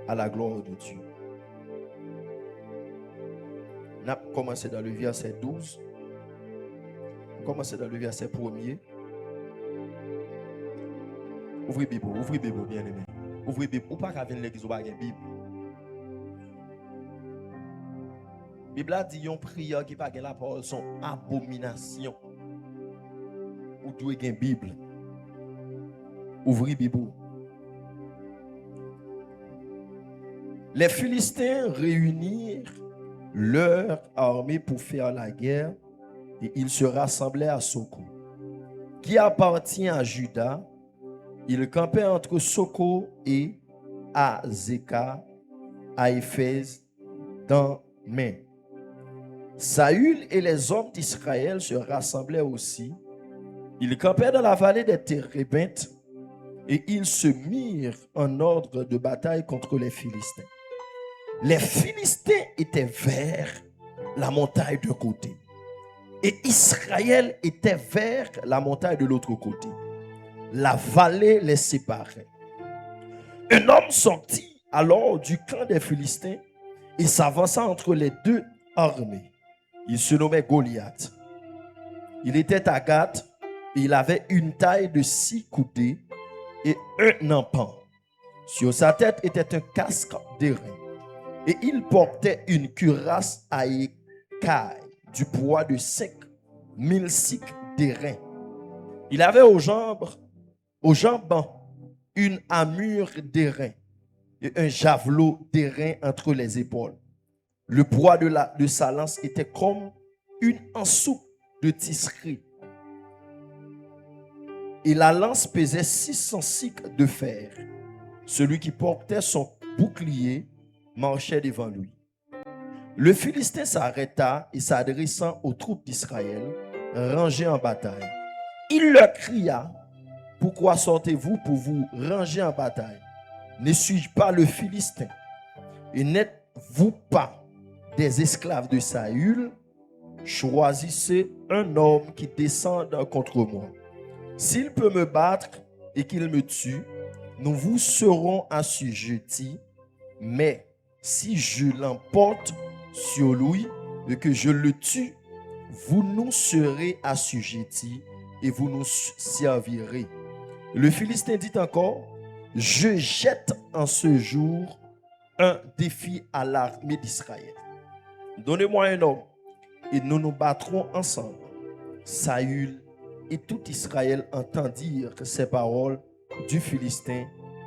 à la gloire de Dieu. On a commencé dans le verset 12. On commence dans le verset 1er. Ouvrez Bible, bien aimé. Ouvrez Bible. Ou pas qu'à venir l'église ou pas une Bible. La Bible a dit une prière qui pas la parole son abomination. Ou doit une Bible. Ouvrez Bible. Les Philistins réunirent leur armée pour faire la guerre et ils se rassemblaient à Soko, qui appartient à Juda. Ils campaient entre Soko et Azeka, à Éphèse, dans Main. Saül et les hommes d'Israël se rassemblaient aussi. Ils campaient dans la vallée des Térébintes et ils se mirent en ordre de bataille contre les Philistins. Les Philistins étaient vers la montagne d'un côté et Israël était vers la montagne de l'autre côté. La vallée les séparait. Un homme sortit alors du camp des Philistins et s'avança entre les deux armées. Il se nommait Goliath. Il était à Gath et il avait une taille de 6 coudées et un empan. Sur sa tête était un casque d'airain. Et il portait une cuirasse à écailles du poids de 5000 cycles d'airain. Il avait aux jambes une armure d'airain et un javelot d'airain entre les épaules. Le poids de sa lance était comme une ensoupe de tisserie. Et la lance pesait 600 cycles de fer. Celui qui portait son bouclier marchait devant lui. Le Philistin s'arrêta et s'adressant aux troupes d'Israël, rangées en bataille. Il leur cria: pourquoi sortez-vous pour vous ranger en bataille? Ne suis-je pas le Philistin? Et n'êtes-vous pas des esclaves de Saül? Choisissez un homme qui descende contre moi. S'il peut me battre et qu'il me tue, nous vous serons assujettis. Mais si je l'emporte sur lui et que je le tue, vous nous serez assujettis et vous nous servirez. Le Philistin dit encore: je jette en ce jour un défi à l'armée d'Israël. Donnez-moi un homme et nous nous battrons ensemble. Saül et tout Israël entendirent ces paroles du Philistin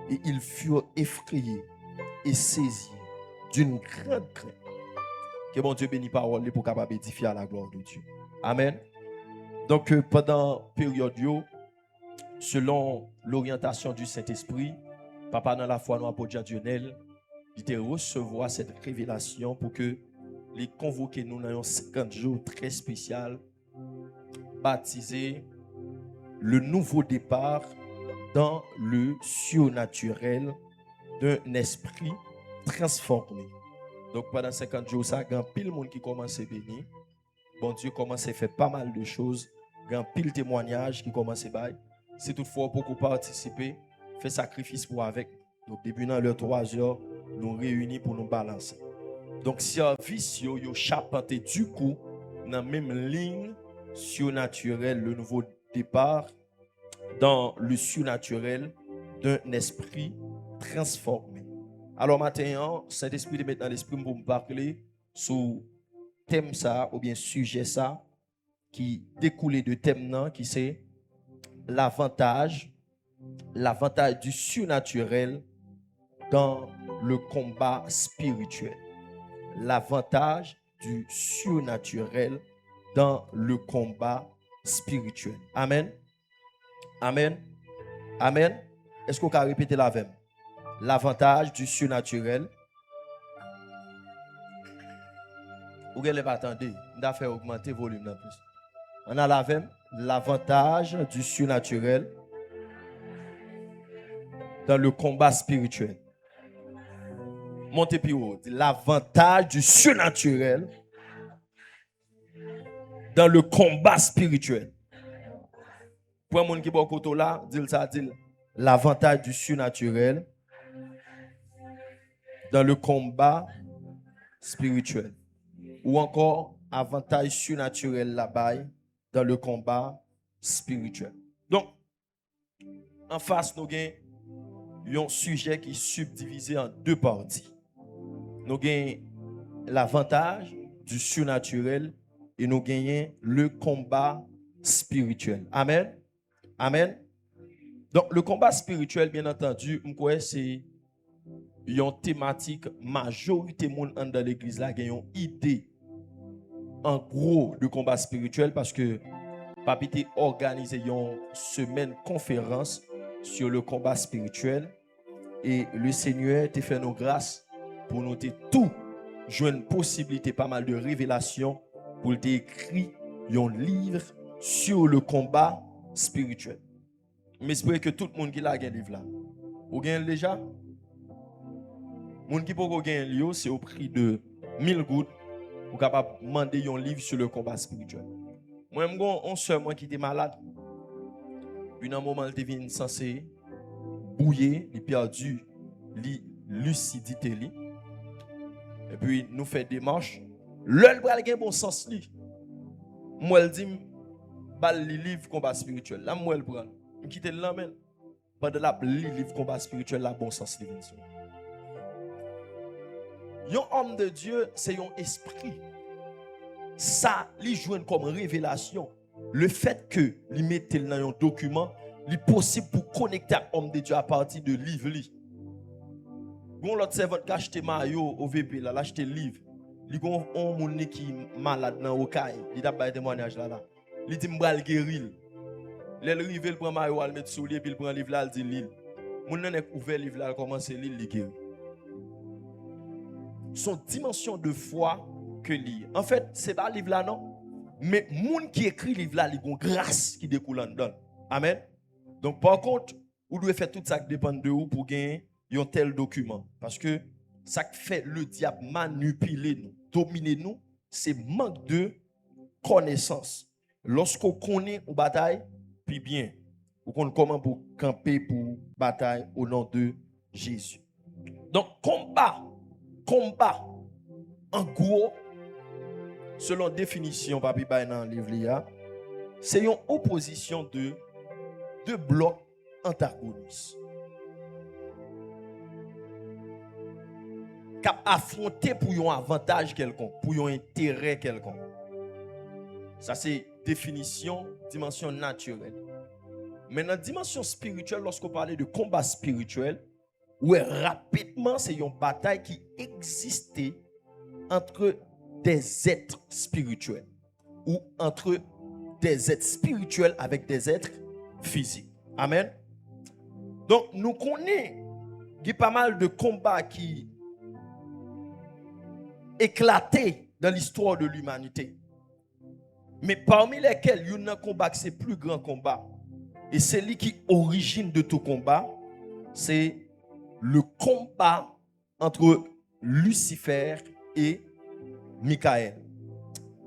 et ils furent effrayés et saisis d'une grande crainte. Que mon Dieu bénisse parole pour capable édifier à la gloire de Dieu. Amen. Donc pendant période selon l'orientation du Saint-Esprit, papa dans la foi nous apôtre Dionel, il te recevoir cette révélation pour que les convoquer nous dans un 50 jours très spécial, baptisé le nouveau départ dans le surnaturel d'un esprit transformé. Donc pendant 50 jours, ça, il y a pile de monde qui commence à bénir. Bon Dieu commence à faire pas mal de choses. Il y a pile de témoignages qui commencent à bailler. Si toutefois beaucoup participer, fait sacrifice pour avec. Donc début dans l'heure 3 heures, nous réunis pour nous balancer. Donc service yo chapeauté du coup dans la même ligne surnaturelle, le nouveau départ dans le surnaturel d'un esprit transformé. Alors maintenant, Saint-Esprit de mettre dans l'esprit pour me parler sur thème ça ou bien sujet ça qui découle de thème non qui c'est l'avantage du surnaturel dans le combat spirituel. L'avantage du surnaturel dans le combat spirituel. Amen. Amen. Amen. Est-ce qu'on peut répéter la même? L'avantage du surnaturel. Vous ne pas attendre. On a fait augmenter le volume en plus. On a la même. L'avantage du surnaturel dans le combat spirituel. Montez plus haut. L'avantage du surnaturel dans le combat spirituel. Pour un monde qui est au là, dit ça, dit l'avantage du surnaturel dans le combat spirituel. Ou encore avantage surnaturel là-bas dans le combat spirituel. Donc, en face, nous avons un sujet qui est subdivisé en deux parties. Nous avons l'avantage du surnaturel et nous avons le combat spirituel. Amen. Amen. Donc, le combat spirituel, bien entendu, c'est une thématique majorité monde dans l'église là, qui ont une idée en gros de combat spirituel parce que Papi a organisé une semaine conférence sur le combat spirituel et le Seigneur t'a fait nos grâces pour nous tout jouer une possibilité, pas mal de révélations pour t'écrire un livre sur le combat spirituel. Mais j'espère que tout le monde qui a un livre là. Vous avez déjà? Les gens qui peuvent gagner un livre, c'est au prix de 1000 gouttes pour capable demander un livre sur le combat spirituel. Moi, j'ai un soeur qui était malade. Puis, dans un moment, il était censé bouiller, il a perdu la lucidité. Et puis, nous faisons des marches. L'œil bral gen bon sens li. Moi, elle dit, bal li livre combat spirituel. Là, moi, elle prend. Je quitte l'amène. Pendant la li livre combat spirituel, là, bon sens li. Un homme de Dieu, c'est un esprit. Ça, il joue comme révélation. Le fait que il mette dans un document, il est possible pour connecter à l'homme de Dieu à partir de livre. Bon, l'autre servant qui a acheté maillot au VP, là, acheté livre. Il y a un monde qui est malade dans le cas. Il a fait un témoignage là. Il dit m'bral guérir. Il arrive, il prend maillot, il met sous lui, puis il prend livre là, il dit l'île. Mon nan est ouvert livre là, commence l'île, il guérit. Son dimension de foi que lire. En fait, c'est pas livre là non, mais moun qui écrit livre là, il y a une grâce qui découle en dedans. Amen. Donc par contre, vous devez faire tout ça qui dépend de vous pour gagner un tel document parce que ça fait le diable manipuler nous, dominer nous, c'est manque de connaissance. Lorsqu'on connaît une bataille, puis bien, on connaît comment pour camper pour bataille au nom de Jésus. Donc combat, en gros, selon définition, papi dans le livre, c'est une opposition de deux blocs antagonistes. Cap affronter pour un avantage quelconque, pour un intérêt quelconque. Ça c'est définition, dimension naturelle. Mais dans la dimension spirituelle, lorsqu'on parle de combat spirituel, ouais, rapidement, c'est une bataille qui existait entre des êtres spirituels ou entre des êtres spirituels avec des êtres physiques. Amen. Donc, nous connaissons qu'il y a pas mal de combats qui éclaté dans l'histoire de l'humanité. Mais parmi lesquels il y a un combat qui c'est le plus grand combat. Et c'est lui qui origine de tout combat. C'est le combat entre Lucifer et Michael.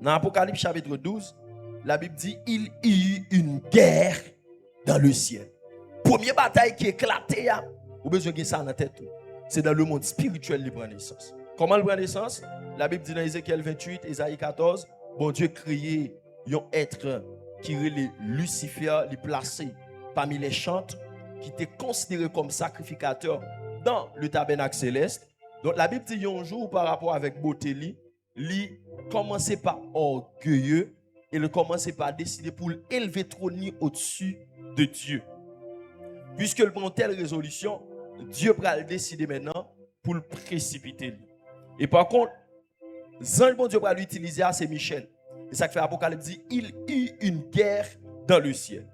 Dans Apocalypse chapitre 12, la Bible dit il y eut une guerre dans le ciel. Première bataille qui éclatait, vous avez besoin de ça dans la tête. C'est dans le monde spirituel qui prend naissance. Comment il prend naissance? La Bible dit dans Ézéchiel 28, Isaïe 14, bon Dieu créé un être qui est Lucifer, les placé parmi les chantres, qui était considéré comme sacrificateur dans le tabernacle céleste. Donc la Bible dit un jour par rapport avec beauté, il commençait par orgueilleux et il commençait par décider pour élever trône au-dessus de Dieu. Puisque le prend telle résolution, Dieu va le décider maintenant pour le précipiter. Et par contre, le bon Dieu va l'utiliser, c'est Michel. Et ça fait Apocalypse dit, il y eut une guerre dans le ciel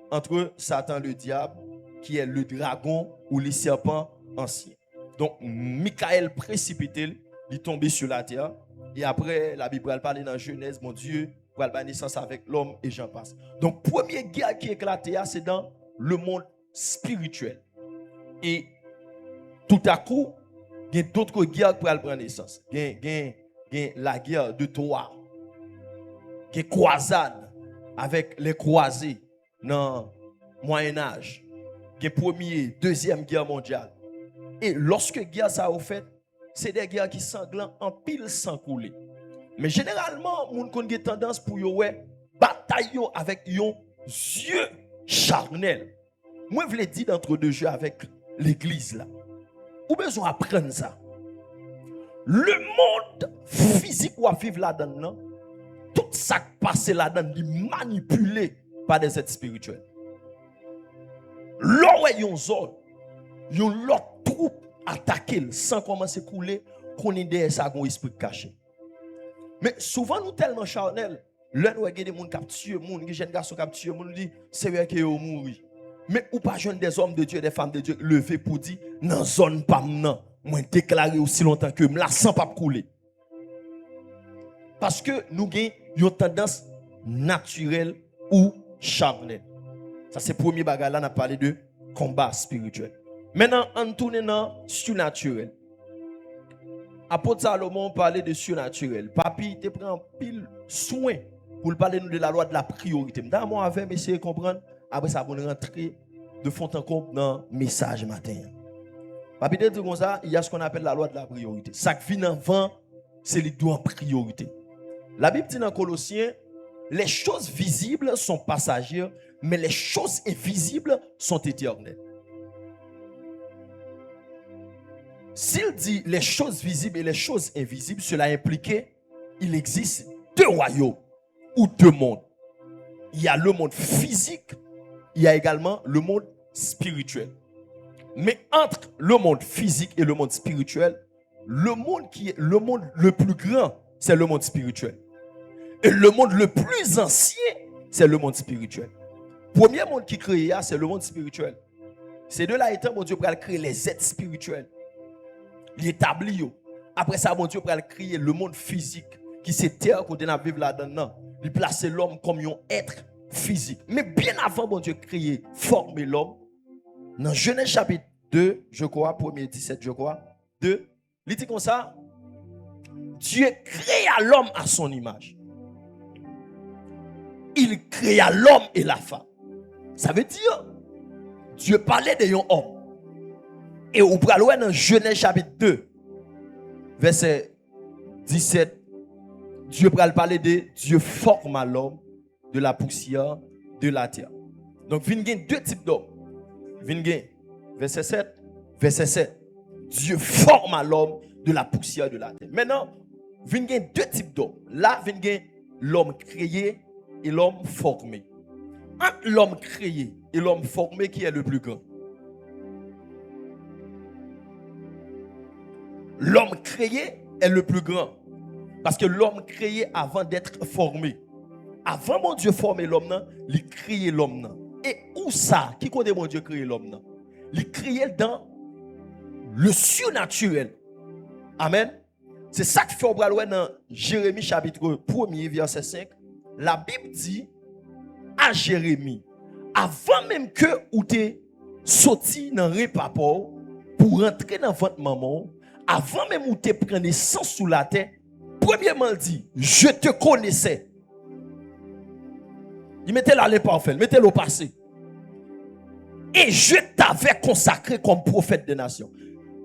entre Satan le diable, qui est le dragon ou le serpent ancien. Donc, Michael précipité, il est tombé sur la terre. Et après, la Bible parle dans Genèse, mon Dieu, pour la naissance avec l'homme et j'en passe. Donc, première guerre qui éclate, c'est dans le monde spirituel. Et tout à coup, il y a d'autres guerres pour prendre naissance. Il y a la guerre de Troie. Il y a croisade avec les croisés dans le Moyen-Âge. Il y a première, deuxième guerre mondiale. Et lorsque la guerre ça a fait, c'est des guerres qui sanglants en pile sans couler. Mais généralement, moun kon gen tendance pour yo ouais bataille avec yon yeux charnel. Moi je l'ai dit d'entre deux jeux avec l'église là. Ou besoin apprendre ça. Le monde physique ou à vivre là-dedans, tout ça qui passe là-dedans, est manipulé par des êtres spirituels. Là où yon zone, yon l'autre troupe attaquer sans commencer à couler, qu'on est derrière ça un esprit caché. Mais souvent nous tellement charnel, là nous avons des gens qui tuent, des jeunes garçons qui tuent, nous dit c'est vrai que yo mouri. Mais ou pas jeune des hommes de Dieu, des femmes de Dieu lever pour dire dans zone pas non, moi déclarer aussi longtemps que me la sans pas couler. Parce que nous avons une tendance naturelle ou charnelle. Ça c'est le premier bagage là, on a parlé de combat spirituel. Maintenant, on tourne dans le surnaturel. Apôtre Salomon parlait de surnaturel. Papi, te prend pile soin pour parler de la loi de la priorité. Dans mon avec essayer de comprendre. Après ça, on rentrer de fond en comble dans le message matin. Papi, te dit comme ça, il y a ce qu'on appelle la loi de la priorité. Ça qui vient avant, c'est les deux en priorité. La Bible dit dans Colossiens, les choses visibles sont passagères, mais les choses invisibles sont éternelles. S'il dit les choses visibles et les choses invisibles, cela implique qu'il existe deux royaumes ou deux mondes. Il y a le monde physique, il y a également le monde spirituel. Mais entre le monde physique et le monde spirituel, le monde qui est le monde le plus grand, c'est le monde spirituel. Et le monde le plus ancien, c'est le monde spirituel. Le premier monde qui crée, c'est le monde spirituel. C'est de là étant, mon Dieu, pour créer les êtres spirituels. L'établir. Après ça, mon Dieu, pour créer le monde physique, qui c'est terre qu'on a vivre là-dedans. Il placer l'homme comme un être physique. Mais bien avant, mon Dieu, créer, former l'homme, dans Genèse chapitre 2, je crois, 1er 17, je crois, 2, il dit comme ça, Dieu créa l'homme à son image. Il créa l'homme et la femme. Ça veut dire, Dieu parlait de un homme. Et au pralouen dans Genèse chapitre 2, verset 17, Dieu parler de Dieu forma l'homme de la poussière de la terre. Donc, il y a deux types d'hommes. Verset 7. Dieu forma l'homme de la poussière de la terre. Maintenant, il y a deux types d'hommes. Là, il y a l'homme créé et l'homme formé. Entre l'homme créé et l'homme formé, qui est le plus grand? L'homme créé est le plus grand. Parce que l'homme créé avant d'être formé. Avant mon Dieu former l'homme, il créé l'homme. Et où ça? Qui connaît mon Dieu créé l'homme? Il créé dans le surnaturel. Amen. C'est ça que fait au bras dans Jérémie chapitre 1er verset 5. La Bible dit à Jérémie, avant même que ou t'es sorti dans le repas pour rentrer dans votre maman, avant même où t'es pris naissance sous la terre, premièrement il dit, je te connaissais. Il mettait là les parfaits, mettez-le au passé. Et je t'avais consacré comme prophète des nations.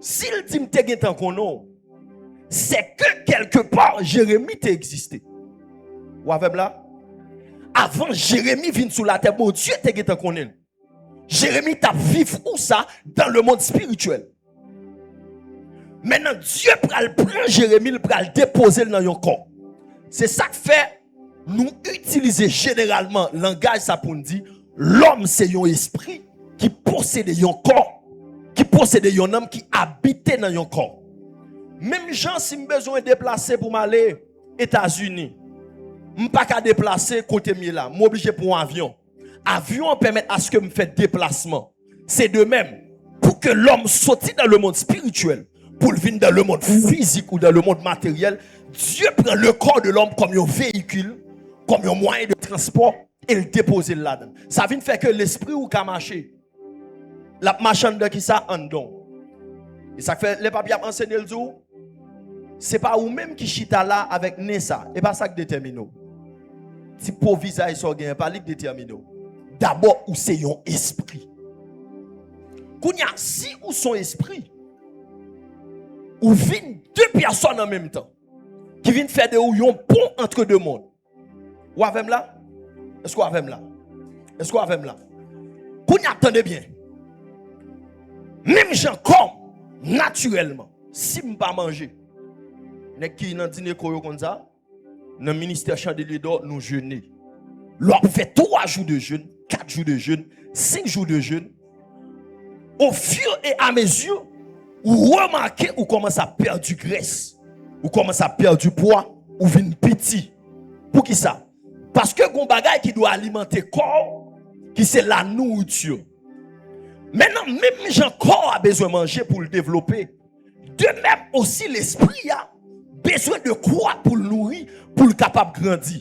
S'il dit m'te gen tant qu'on non, c'est que quelque part Jérémie t'a existé. Ou avec là? Avant Jérémie vient sous la terre, bon Dieu t'a gen tant qu'on est. Jérémie t'a vivre où ça? Dans le monde spirituel. Maintenant Dieu prend Jérémie, il prend le déposer dans son corps. C'est ça que fait nous utiliser généralement le langage ça pour nous dire l'homme c'est un esprit qui possède un corps, qui possède un homme qui habite dans un corps. Même gens si j'ai besoin de déplacer pour m'aller aux États-Unis, je ne peux pas déplacer côté là, je suis obligé pour un avion. Avion permet à ce que je fasse déplacement. C'est de même pour que l'homme sorte dans le monde spirituel, pour venir dans le monde physique ou dans le monde matériel, Dieu prend le corps de l'homme comme un véhicule, comme un moyen de transport et le dépose là-dedans. Ça vient faire que l'esprit ou qu'à marcher. La marchande de qui ça en don. Et ça fait les papiers enseigner le jour. C'est pas ou même qui chita là avec Nessa, et pas ça qui détermine. Si pour visage so gain pas lui détermine. D'abord ou c'est un esprit. Kounya si ou son esprit. ou viennent deux personnes en même temps qui viennent faire des un pont entre deux mondes. Ou avez là? Est-ce qu'on avez là? Est-ce qu'on avez là? Qu'on y attendez bien. Même gens comme naturellement, si je ne pas manger, nous qui dans dîner comme ça, dans le ministère Chandelier d'or, nous jeûnons. L'on fait 3 jours de jeûne, 4 jours de jeûne, 5 jours de jeûne. Au fur et à mesure, vous remarquez ou commence à perdre du graisse, ou commence à perdre du poids, ou vient petit. Pour qui ça? Parce que un bagage qui doit alimenter le corps, qui c'est la nourriture. Maintenant, même j'ai corps a besoin de manger pour le développer. De même aussi l'esprit a besoin de quoi pour le nourrir, pour le capable de grandir.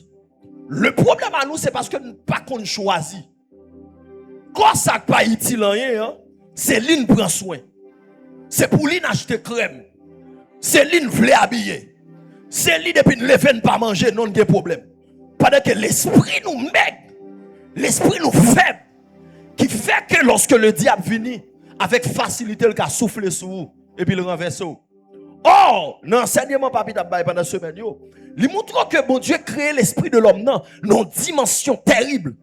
Le problème à nous, c'est parce que nous pas qu'on choisit. Quand ça pas utile rien, c'est lui qui prend soin. C'est pour lui acheter crème. C'est lui qui veut habiller. C'est lui depuis ne lever pas manger, non de problème. Pendant que l'esprit nous met, l'esprit nous faible, qui fait que lorsque le diable vient, avec facilité, il a soufflé sur vous et puis le renverse. Or, dans l'enseignement papi d'Abbaï pendant la semaine, il montre que bon Dieu crée l'esprit de l'homme dans une dimension terrible.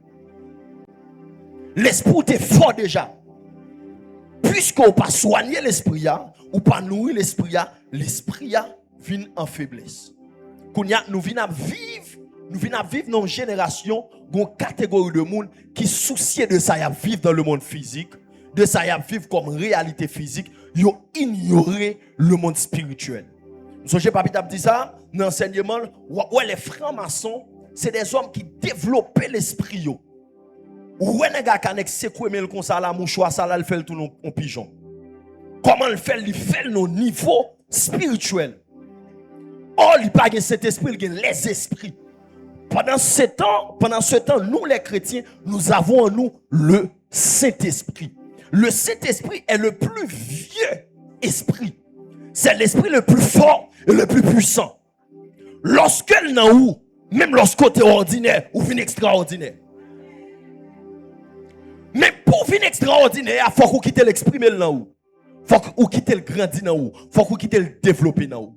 L'esprit est fort déjà. Puisqu'on pas soigner l'esprit, ou pas nourrir l'esprit vient en faiblesse. Nous venons vivre dans une génération, une catégorie de monde qui soucie de ça, vivre dans le monde physique, de ça, vivre comme réalité physique, ils ont ignoré le monde spirituel. Vous savez, papi t'a dit ça, dans l'enseignement, les francs-maçons, c'est des hommes qui développent l'esprit. Ou un gars qui a secoué comme ça, la mouchoir, ça, là, il fait le tout en pigeon. Comment il fait nos niveaux spirituels. Oh, il n'y a pas cet esprit, il y a les esprits. Pendant ce temps, nous les chrétiens, nous avons en nous le Saint-Esprit. Le Saint-Esprit est le plus vieux esprit. C'est l'esprit le plus fort et le plus puissant. Lorsqu'elle n'a où, même lorsqu'on est ordinaire ou vient extraordinaire. Mais pour venir extraordinaire, il faut qu'on quitte l'exprimer là où. Il faut qu'on quitte le grandir là où. Il faut qu'on quitte le développer là où.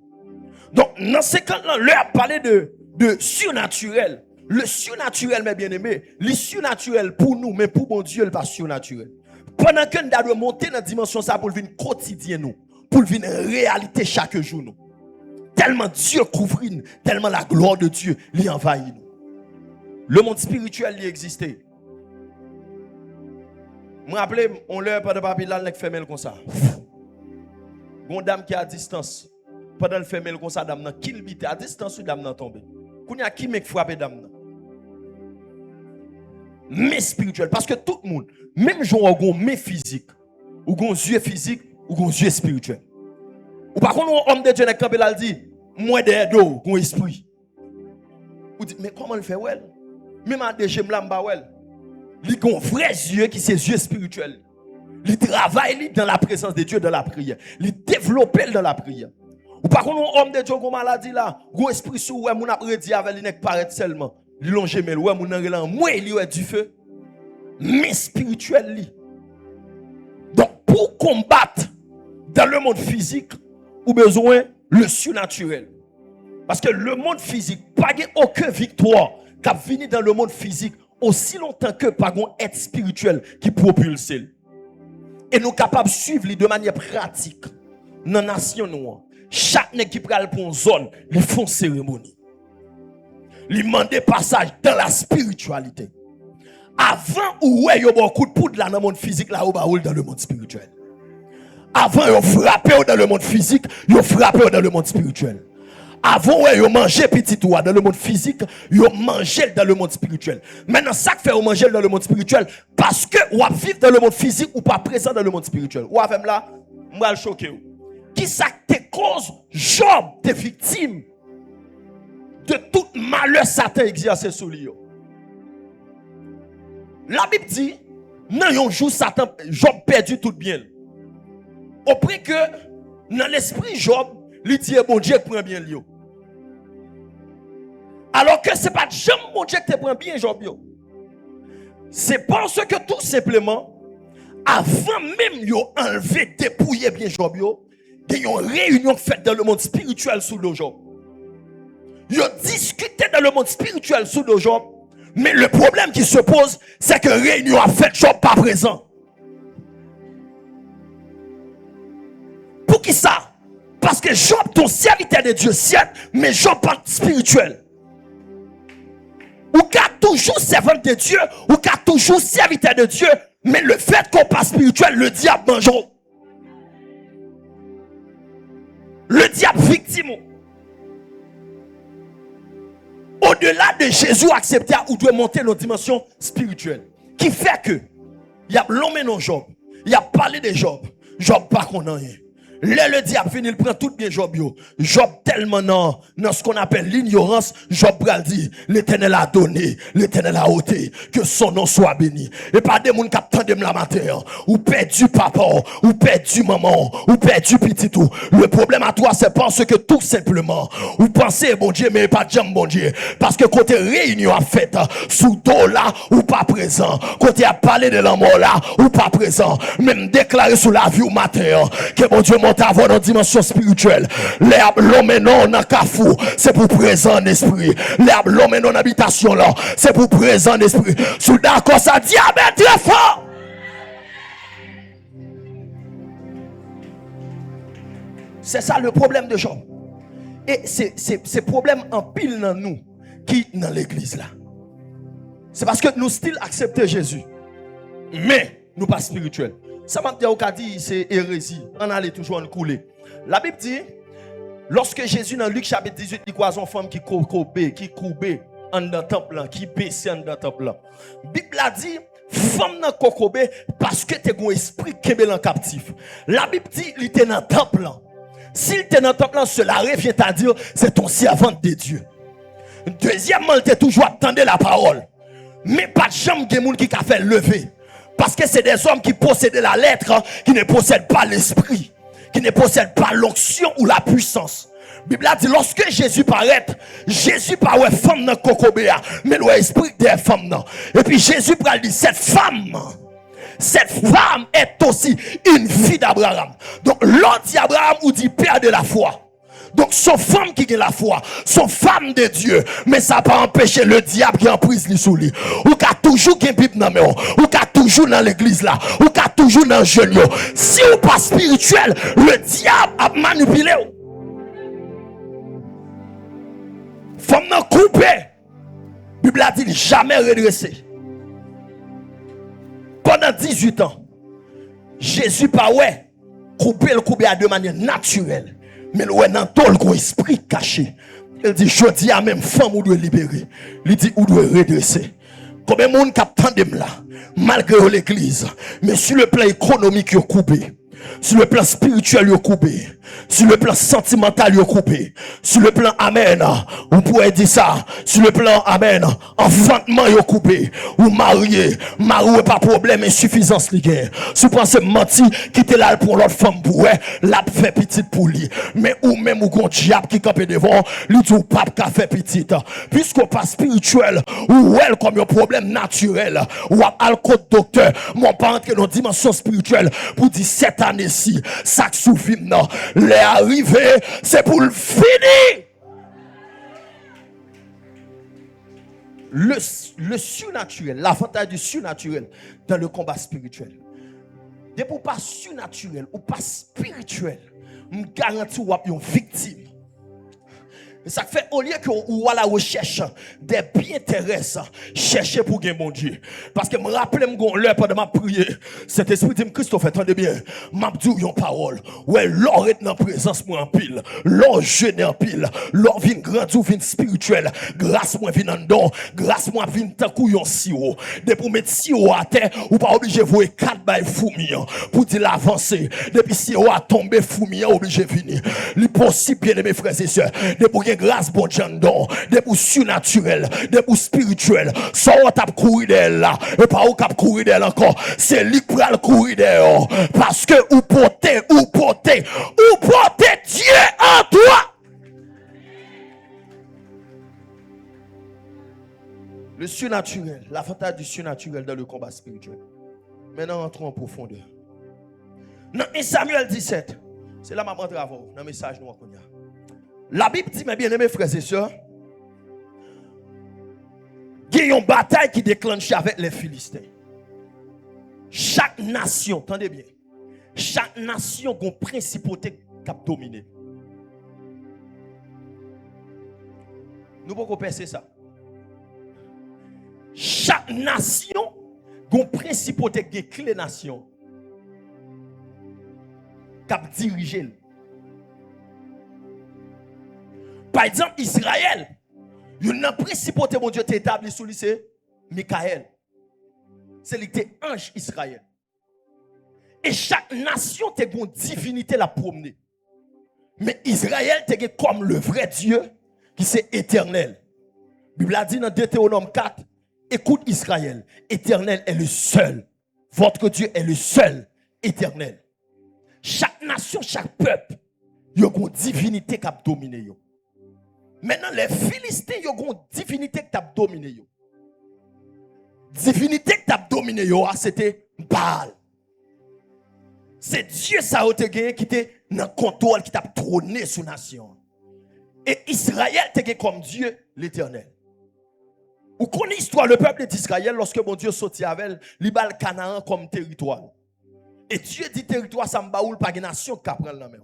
Donc, dans ce cas-là, lui a parlé de surnaturel. Le surnaturel, mes bien-aimés, le surnaturel pour nous, mais pour mon Dieu, il n'est pas surnaturel. Pendant que nous devons monter dans la dimension ça pour le venir quotidien nous, pour le venir réalité chaque jour nous. Tellement Dieu couvre nous, tellement la gloire de Dieu lui envahit nous. Le monde spirituel lui existait. Je me rappelle, on l'a pendant Babylone, on fait comme ça. Une dame qui est à distance. Pendant le fait comme ça, dame qui le à distance, dame n'a tombé. Qu'on y a qui m'a frappé dame. Mais spirituel, parce que tout le monde, même si on a un mais physique, ou un yeux physique, ou un yeux spirituel. Ou par contre, un homme de Dieu n'a pas dit, moi de dos, un esprit. Ou dit, mais comment le fait ouais? Même à des gemmes là, il a un vrai yeux qui c'est yeux spirituel. Il travaille dans la présence de Dieu dans la prière. Il développe dans la prière. Ou par contre, un homme de Dieu qui a maladie là, un esprit sous ouais, mon après dit avec lui paraît seulement. Il longe mais ouais, mon là, moi il y a du feu. Mais spirituel li. Donc pour combattre dans le monde physique, ou besoin le surnaturel. Parce que le monde physique pas aucune victoire qui vient dans le monde physique aussi longtemps que pas un être spirituel qui propulse. Et nous sommes capables de suivre de manière pratique dans la nation noire. Chaque nègre qui prend pour une zone, ils font cérémonie. Ils demandent passage dans la spiritualité. Avant, où il y a beaucoup de poudre dans le monde physique, là, où dans le monde spirituel. Avant, ils frappé dans le monde physique, ils frappé dans le monde spirituel. Avant, ils mangé petit oie dans le monde physique, ils mangé dans le monde spirituel. Maintenant, ça fait manger dans le monde spirituel parce que vous vivez dans le monde physique ou pas présent dans le monde spirituel. Ou avec là, je vais choquer. Qui ça te cause Job des victimes de tout malheur Satan exercé sur lui. La Bible dit, non, un jour Satan, Job perdu tout bien. Au point que dans l'esprit Job, il dit bon Dieu prend bien lui. Alors que ce n'est pas jamais mon Dieu qui te prend bien Job. C'est parce que tout simplement, avant même de enlever, dépouiller bien Job, Il y a une réunion faite dans le monde spirituel sous le jour. Ils ont discuté dans le monde spirituel sous le jour. Mais le problème qui se pose, c'est que réunion a fait Job pas présent. Pour qui ça? Parce que Job, ton serviteur de Dieu, certes, mais Job pas spirituel. Ou qu'a toujours servant de Dieu, ou qu'a toujours serviteur de Dieu, mais le fait qu'on pas spirituel, le diable mange. Le diable victime. Au-delà de Jésus accepté, ou doit monter nos dimensions spirituelles. Qui fait que, il y a l'homme dans Job, il y a parlé de Job, Job pas qu'on a rien. Le diable finit, il prend tout bien Job. Job tellement dans ce qu'on appelle l'ignorance, Job pral dit, l'Éternel a donné, l'Éternel a ôté, que son nom soit béni. Et pas des gens qui attendent la matin, ou perdu papa, ou perdu maman, ou perdu petit tout. Le problème à toi, c'est parce que tout simplement, vous pensez bon Dieu, mais pas jamais bon Dieu. Parce que côté réunion a fait, sous dos là, ou pas présent. Côté a parlé de la mort là, ou pas présent. Même déclaré sous la vie au matin, que bon Dieu avoir dans dimension spirituelle. L'homme non dans cafou, c'est pour présent en esprit. L'homme non habitation là, c'est pour présent en esprit. Sous d'accord ça diabète très fort. C'est ça le problème de Job. Et c'est problème en pile dans nous qui dans l'église là. C'est parce que nous still accepter Jésus. Mais nous pas spirituels. Ça m'a dit, c'est hérésie. On allait toujours en couler. La Bible dit, lorsque Jésus dans Luc chapitre 18, il croise une femme qui coubait en dans le temple, qui baissait en dans le temple. La Bible a dit, femme dans kokobé parce que tu as un esprit qui est en captif. La Bible dit, il était dans le temple. S'il était dans le temple, cela revient à dire, c'est ton servante de Dieu. Deuxièmement, il était toujours attendu la parole. Mais pas de jambe qui a fait lever. Parce que c'est des hommes qui possèdent la lettre, qui ne possèdent pas l'esprit, qui ne possèdent pas l'onction ou la puissance. La Bible a dit, lorsque Jésus paraît, Jésus paraît femme dans Kokobéa, mais l'esprit des femmes. Et puis Jésus parle dit, cette femme est aussi une fille d'Abraham. Donc l'autre dit Abraham ou dit père de la foi. Donc, son femme qui a la foi, son femme de Dieu, mais ça n'a pas empêché le diable qui a prise sous lui. Ou qui a toujours une Bible dans le ou qui a toujours dans l'église là, ou qui a toujours dans le jeune. Si ou pas spirituel, le diable a manipulé. Femme n'a coupé. La Bible a dit jamais redressé. Pendant 18 ans, Jésus pas coupé de manière naturelle. Mais le dans ton esprit caché. Il dit, je dis à même femme ou doit libérer. Il dit, ou doit redresser. Combien de monde qui attendent là, malgré l'église, mais sur le plan économique, il est coupé. Sur le plan spirituel, il est coupé. Sur le plan sentimental, il est coupé. Sur le plan amen, on pourrait dire ça. Sur le plan amen, enfantement, il est coupé. Ou marié pas problème, insuffisance liée. Si vous pensez menti, quittez là pour l'autre femme pour la fait petite pour lui. Mais ou même ou gon diable qui campe devant, lui dit ou pas qu'a fait petite. Puisqu'on pas spirituel, ou elle comme un problème naturel, ou à alcool docteur, mon pas entrer dans une dimension spirituelle pour dire cette année-ci, ça souffre non. Les arrivés, c'est pour le finir. Le surnaturel, l'avantage du surnaturel dans le combat spirituel. Dès pour pas surnaturel ou pas spirituel, je garantis ou une victime. Et ça fait au lieu que ou à la recherche des biens terrestres, chercher pour gagner mon Dieu. Parce que me rappelle l'heure pendant ma prière, cet esprit dit Christophe, attendez bien, m'a dit une parole. Ouais, l'or est dans présence moi en pile, l'or jeune en pile, l'or vient grandir, vient spirituel, grâce moi vient en don, grâce moi vient tant couillon siro. Depuis pour mettre siro à terre, ou pas obligé voir 4 bail fourmillant pour dire l'avancer. Depuis siro a tombé fourmillant obligé venir. L'impossible bien mes frères et sœurs, depuis grâce bon jandon, des pour surnaturel, des pour spirituel, soit on tape courir d'elle là, et pas on cap courir d'elle encore, c'est lui qui va courir d'elle, parce que ou porter Dieu en toi. Le surnaturel, l'avantage du surnaturel dans le combat spirituel. Maintenant entrons en profondeur. Dans 1 Samuel 17, C'est là que je travaille dans le message. La Bible dit, mes bien-aimés frères et sœurs, il y a une bataille qui déclenche avec les Philistins. Chaque nation, attendez bien, chaque nation a une principauté qui a dominé. Nous pouvons penser ça. Chaque nation a une principauté qui est clé nation qui a dirigé. Par exemple, Israël, il y a une principauté, mon Dieu, qui est établie sous lui, c'est Michael. C'est l'ange Israël. Et chaque nation a une divinité la promener. Mais Israël est comme le vrai Dieu qui c'est éternel. La Bible a dit dans Deutéronome 4, écoute Israël, éternel est le seul. Votre Dieu est le seul éternel. Chaque nation, chaque peuple, il y a une divinité qui a dominé. Maintenant, les Philistins, il y a une divinité qui a dominé. Divinité qui a dominé, c'était Baal. C'est Dieu ça qui était dans le contrôle, qui t'a trôné sous nation. Et Israël était comme Dieu l'éternel. Vous connaissez l'histoire, le peuple d'Israël, lorsque mon Dieu sortit avec elle, il a le Canaan comme territoire. Et Dieu dit territoire, ça m'a pas de nation qui prend la main.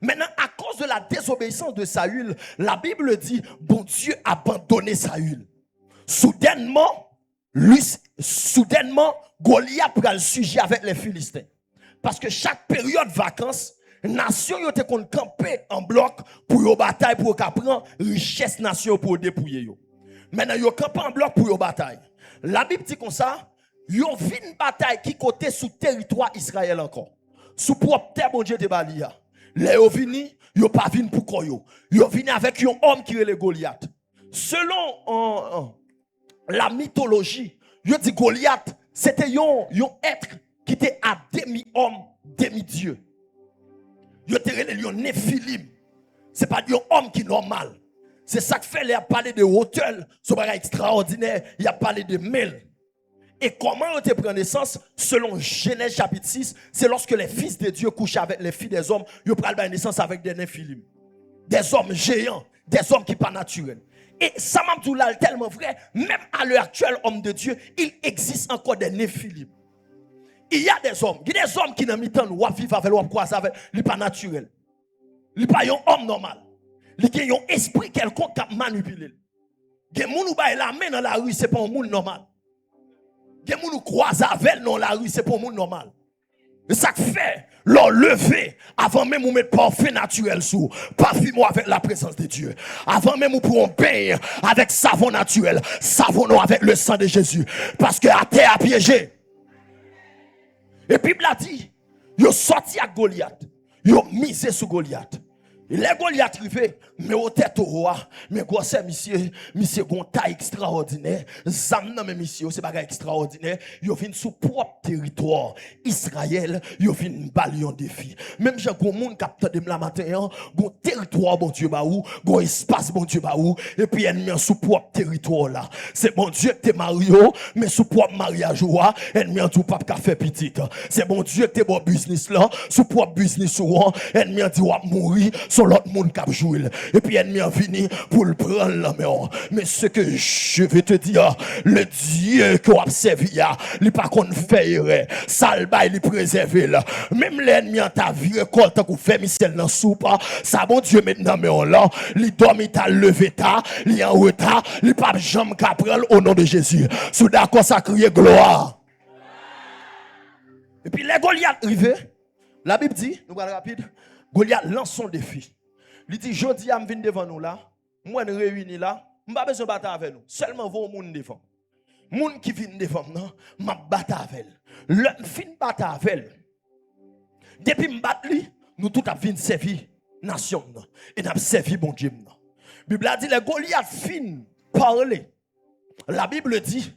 Maintenant, à cause de la désobéissance de Saül, la Bible dit, bon Dieu a abandonné Saül. Soudainement, Goliath prend le sujet avec les Philistins. Parce que chaque période de vacances, nation yo te kon camper en bloc pour yo bataille pour prendre richesse nation pour dépouiller yo. Maintenant yo camper en bloc pour yo bataille. La Bible dit comme ça, yo vinn bataille qui côté sous territoire Israël encore. Sous propre terre bon Dieu de Balia. Les yo vini, yo pas vinn pour koyo. Yo vini avec un homme qui est le Goliath. Selon la mythologie, yo dit Goliath, c'était un être qui était à demi-homme, demi-dieu. Yo te relé yon Néphilim. C'est pas un homme qui est normal. C'est ça que fait, il a parlé de hauteur, ce bagage extraordinaire, il a parlé de mêle. Et comment on te prend naissance? Selon Genèse chapitre 6, c'est lorsque les fils de Dieu couchent avec les filles des hommes, ils prennent naissance avec des Néphilim. Des hommes géants, des hommes qui ne sont pas naturels. Et ça m'a dit là tellement vrai, même à l'heure actuelle, homme de Dieu, il existe encore des Néphilim. Il y a des hommes qui n'ont pas temps vivre avec ou croiser avec, ils pas naturel. Ils pas un homme normal. Ils ont un esprit quelconque qui a manipulé. Les gens qui ont la main dans la rue, c'est pas un monde normal. Les gens qui croisent avec dans la rue, c'est pas un monde normal. Et ça fait leur lever avant même de mettre parfum naturel sous, parfum avec la présence de Dieu. Avant même pour baigner avec savon naturel, savon avec le sang de Jésus. Parce que à terre a piégé. Et puis il a dit, ils ont sorti à Goliath, ils ont misé sur Goliath. Et les Goliath arrivés, mais au tête au roi, mais quoi c'est monsieur gon taille extraordinaire, zam nan mais monsieur c'est bagay extraordinaire, yo vinn sous propre territoire Israël, yo vinn bali un défi. Même j'ai gon monde qui tande la matin, gon territoire bon Dieu ba ou, gon espace bon Dieu ba ou, et puis ennemi sous propre territoire là. C'est bon Dieu que t'es mario, mais sous propre mariage ou ennemi tout pas ka faire petite. C'est bon Dieu que t'es bon business là, sous propre business ou ennemi dit ou mourir sur l'autre monde qui a joué. Et puis ennemi a fini pour le prendre la main. Mais ce que je vais te dire, le Dieu que vous avez servi, il pas qu'on fait ça il préserve. Même l'ennemi en ta vie, quand tu fais Michel dans soupe, ça bon Dieu maintenant mais là, il dorme, il t'a levé ta, il est en retard, il pas jamais qu'à prendre au nom de Jésus. Sous d'accord ça crie gloire. Et puis les Goliath arrivés, la Bible dit, nous allons rapide, Goliath lance son défi. Il dit, je dis à me venir devant nous là, moi nous réunis là, je n'ai pas besoin de battre avec nous. Seulement vous, moun devant. Moun qui vient devant nous, je battre avec elle. Le fin battre avec elle. Depuis que je battre lui, nous tous avons venu servir nation. Et nous avons servi bon Dieu. La Bible a dit, les Goliath fin parler. La Bible dit,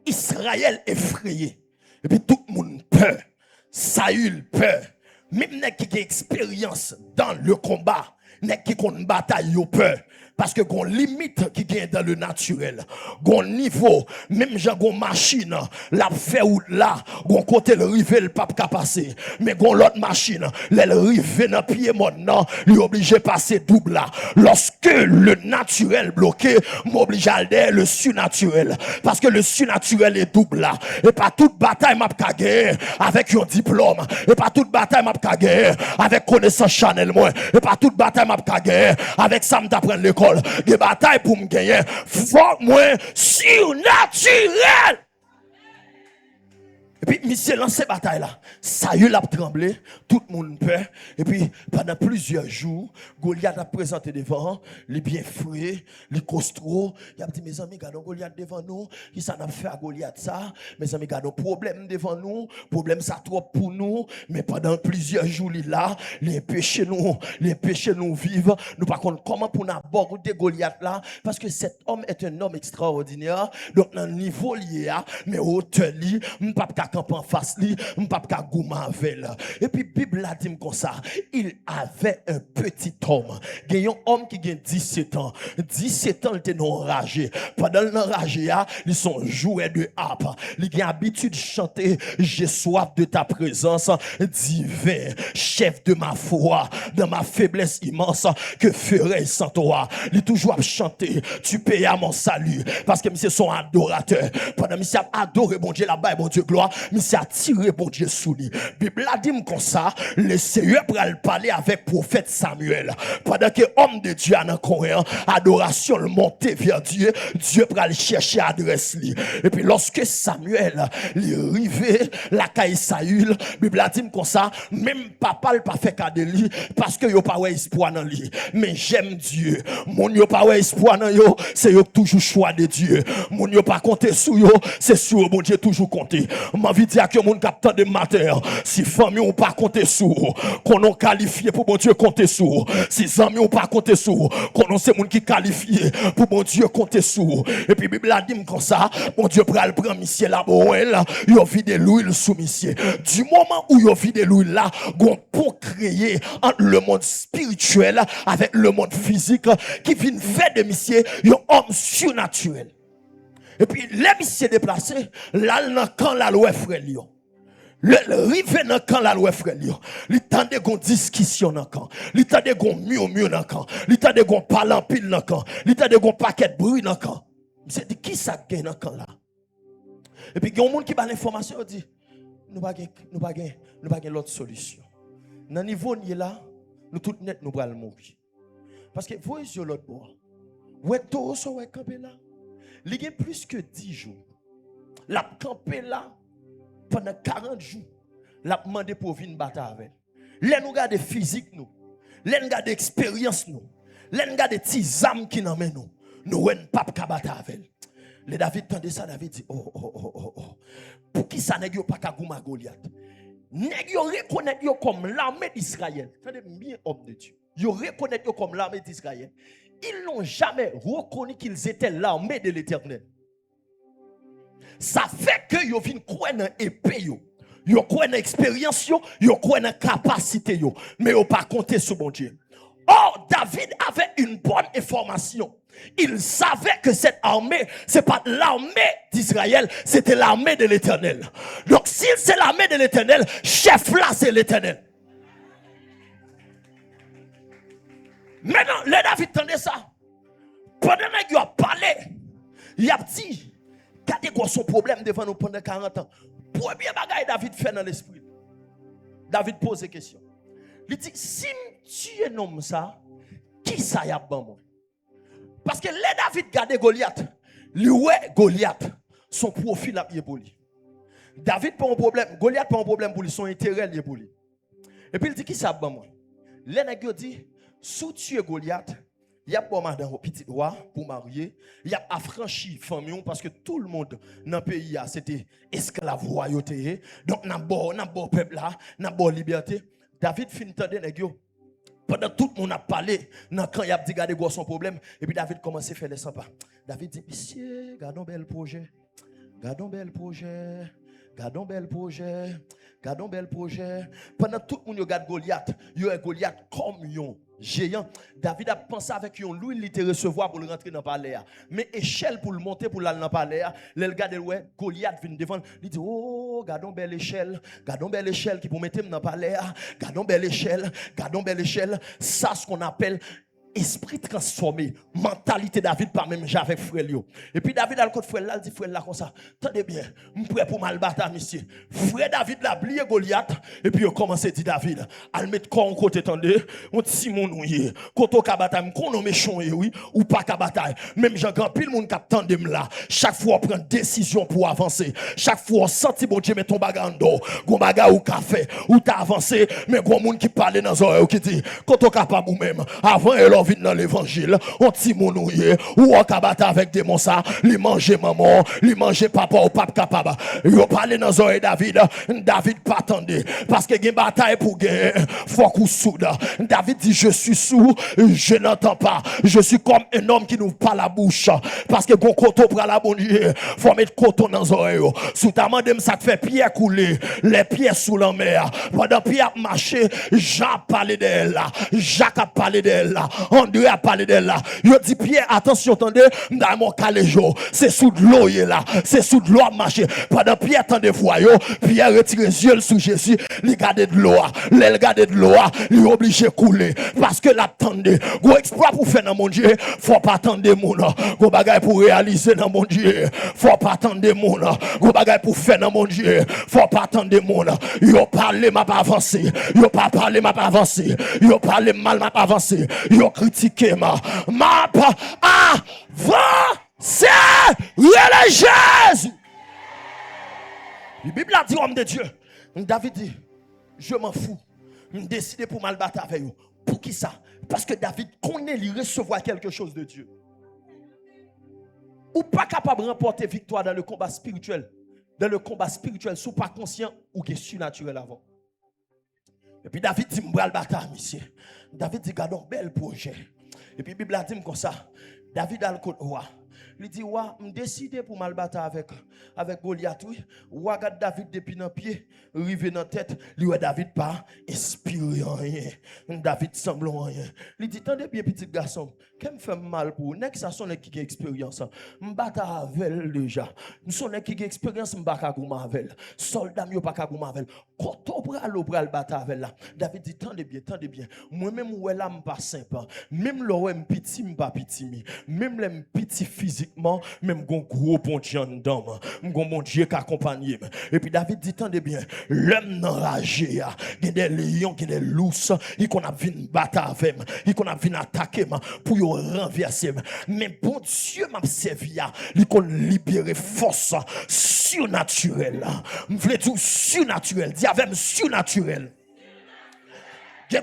Israël effrayé. Et puis tout le monde peur. Saül peur. Même les qui ont expérience dans le combat, les qui ont une bataille, ils ont peur. Parce que gon limite qui gagne dans le naturel. Gon niveau, même j'ai gon machine, la fait ou là, gon côté le rive le pape ka passer. Mais gon l'autre machine, le rive dans pied maintenant, lui obligé passer double là. Lorsque le naturel bloqué, m'oblige à aller le surnaturel. Parce que le surnaturel est double là. Et pas toute bataille m'a ka gagner avec un diplôme. Et pas toute bataille m'a ka gagner avec connaissance Chanel moi. Et pas toute bataille m'a ka gagner avec ça m'apprendre l'école. Des batailles pour me gagner. Faut moins surnaturel. Et puis, monsieur lance cette bataille-là. Ça y est, l'a tremblé. Tout le monde peur. Et puis, pendant plusieurs jours, Goliath a présenté devant. Les bien frais, les costauds. Il a dit, mes amis, gardons Goliath devant nous. Qui ça n'a fait à Goliath ça? Mes amis, gardons problème devant nous. Problème ça trop pour nous. Mais pendant plusieurs jours, là, les péchés nous vivent. Nous, par contre, comment pour nous aborder Goliath là? Parce que cet homme est un homme extraordinaire. Donc, dans le niveau lié, mais hauteur li, m'pas camp en face li, m'pas ka gouma avec. Et puis Bible a dit comme ça, il avait un petit homme, un homme qui a 17 ans. 17 ans il était enragé. Pendant l'enragé ils sont joués de harpe. Il a habitude de chanter j'ai soif de ta présence divin, chef de ma foi, dans ma faiblesse immense, que ferais-je sans toi? Il toujours chanter, tu payes à mon salut parce que monsieur son adorateur. Pendant monsieur a adoré bon Dieu là-bas, bon Dieu gloire, monsieur a tiré bon Dieu sous lui. Bible a dit comme ça, le Seigneur pral parler avec prophète Samuel. Pendant que homme de Dieu en Coréen, adoration le monter vers Dieu, Dieu pral chercher adresse lui. Et puis lorsque Samuel lui arrivé la caille Saül, Bible a dit comme ça, même papa le pas fait cadeau lui parce que yo pas espoir dans lui. Mais j'aime Dieu. Mon yo pas espoir dans yo, c'est yo toujours choix de Dieu. Mon yo pas compter sur yo, c'est sur bon Dieu toujours compter. M'a envie dire que mon capteur de matin, si famille ou pas compter sur, qu'on on qualifié pour bon Dieu compter sur. Si amis ou pas compter sur, qu'on on c'est monde qui qualifié pour bon Dieu compter sur. Et puis Bible a dit comme ça, bon Dieu pral prend monsieur là bon yo vide l'huile sous monsieur. Du moment où yo vide l'huile là, gon pour créer entre le monde spirituel avec le monde physique qui vient faire de monsieur un homme surnaturel. Et puis les monsieur déplacés là quand la loi frère Lyon. Le rive dans quand la loi frère Lyon. Il tande gon discussion dans quand. Il tande gon mieux dans quand. Il tande gon parler en pile dans quand. Il tande gon paquet de bruit dans quand. C'est dit qui ça gagne dans quand là. Et puis il y a un monde qui ba l'information dit nous pas l'autre solution. Dans niveau ni là, nous tout net nous bral mourir. Parce que voyez sur l'autre bord. Ouais toro so ouais camper là. Il y a plus que 10 jours. La camper là pendant 40 jours. La demandé pour venir battre avec. Les nous garder physique nous. Les nous garder expérience nous. Les nous garder petits âmes qui nous mènent nous. Nous ne pas qu'à battre avec. Le David tendait ça, David dit oh. Pour qui ça n'est pas qu'à gouma Goliath? Nèg yo reconnaître yo comme l'armée d'Israël. Attendez bien homme de Dieu. Yo reconnaître yo comme l'armée d'Israël. Ils n'ont jamais reconnu qu'ils étaient l'armée de l'Éternel. Ça fait que yo vinn croire dans épée yo. Yo croire dans expérience yo croire dans capacité yo, mais yo pas compter sur bon Dieu. Or David avait une bonne information. Il savait que cette armée, c'est pas l'armée d'Israël, c'était l'armée de l'Éternel. Donc si c'est l'armée de l'Éternel, chef là c'est l'Éternel. Maintenant, le David tendait ça. Pendant qu'il a parlé, il a dit, regardez quoi son problème devant nous pendant 40 ans. Premier bagage David fait dans l'esprit. David pose des questions. Il dit, si tu es un homme ça, qui ça y a bon moi? Parce que les David garde Goliath. Lui ouais Goliath, son profil a pour lui. David pas un problème, Goliath pas un problème pour lui, son intérêt lié pour lui. Et puis il dit, qui ça bon moi? Les nègres dit, sous tuer Goliath, il y a pas madame au petit roi pour marier, il y a affranchi famille parce que tout le monde dans le pays c'était esclave royauté. Donc n'a bon peuple là, n'a bon liberté. David fin tande nèg pendant tout le monde a parlé, quand il a dit regardez son problème et puis David commence à faire les sympas. David dit monsieur, gardons bel projet. Gardons bel projet. Gardons bel projet. Pendant tout le monde regarde Goliath, il y a Goliath comme un géant. David a pensé avec un loup, il était recevoir pour le rentrer dans le palais. Mais échelle pour le monter pour aller dans le palais. Le regarde ouais, Goliath vient devant. Il dit oh, gardons belle échelle qui pour mettre dans le palais. Gardons belle échelle. Ça ce qu'on appelle esprit transformé, mentalité David pas même j'avais frère Lio. Et puis David a le côté frère là, il dit frère là comme ça. Attendez bien, je prêt pour mal battre monsieur. Frère David l'a oublié Goliath et puis il commence à dire David, al mettre quoi en côté attendez, on Simon nouye, koto ka bataille, qu'on méchant oui ou pas ka bataille. Même Jean grand pile monde qui attendait là. Chaque fois on prend décision pour avancer. Chaque fois on senti bon Dieu met ton bagage en dos, gon bagage ou café, ou t'as avancé, mais gon monde qui parle dans oreilles qui dit koto capable ou même avant vient dans l'évangile, on ti monouye, ou on kabata avec des monsas, li manger maman, li manger papa ou papa capable. Yo parle dans oreille David pas attendé parce que gen bataille pour gagner, faut qu'on soude. David dit je suis sourd, je n'entends pas. Je suis comme un homme qui n'ouvre pas la bouche parce que gon koto pour la bon Dieu, faut mettre coton dans oreille. Sous ta mandem ça te fait pierre couler, les pieds sous la mer. Pendant Pierre marcher, Jean parlait d'elle là, Jacques a parlé d'elle là. André a parlé d'elle là. Il dit Pierre, attention, attendez, dans mon caléjo, c'est sous de l'eau là, c'est sous de l'eau à marcher. Pendant Pierre attendez voyons, Pierre retire les yeux sous Jésus, il garde de l'eau, il garde de l'eau, il est obligé de couler parce que l'attendez. Gros exploit pour faire dans mon Dieu, faut pas attendre mon gros bagaille pour réaliser dans mon Dieu, faut pas attendre mon gros bagaille pour faire dans mon Dieu, faut pas attendre mon yo parler m'a pas avancer, yo pas parler m'a pas avancer, yo parler mal m'a pas avancer, yo critiquer m'a pas avancer religieuse. La Bible a dit homme de Dieu. David dit je m'en fous. Je décide pour mal battre avec vous. Pour qui ça? Parce que David connaît lui recevoir quelque chose de Dieu. Ou pas capable de remporter victoire dans le combat spirituel. Dans le combat spirituel, si pas conscient ou qui est surnaturel avant. Et puis David dit m'bral bataille monsieur. David dit gardons bel projet. Et puis la Bible a dit comme ça. David a le côté roi. Il dit ouais, me décider pour mal battre avec Goliath oui. Roi garde David depuis dans pied, rivé dans tête, lui David pas inspiré rien. David semble rien. Il dit tendez bien petit garçon, qu'elle me fait mal pour nek ça son qui a expérience. Me battre avec déjà. Nous son qui a expérience me battre avec. Soldat yo pas avec. Koto bral battre avec là. David dit tendez bien. Moi même ouais là me pas simple. Même l'oreille me petit me pas petit. Même les petit physiquement, même gon gros pontier en dedans, gon mon Dieu qui accompagne. Et puis David dit tendez bien, l'homme enragé, il y a des lions, il y a des loups, il qu'on a vu battre avec, il qu'on a vu attaquer pour y renverser. Mais bon Dieu m'a servi, il qu'on libérer force surnaturelle. Je voulais dire surnaturelle, dis avec surnaturelle.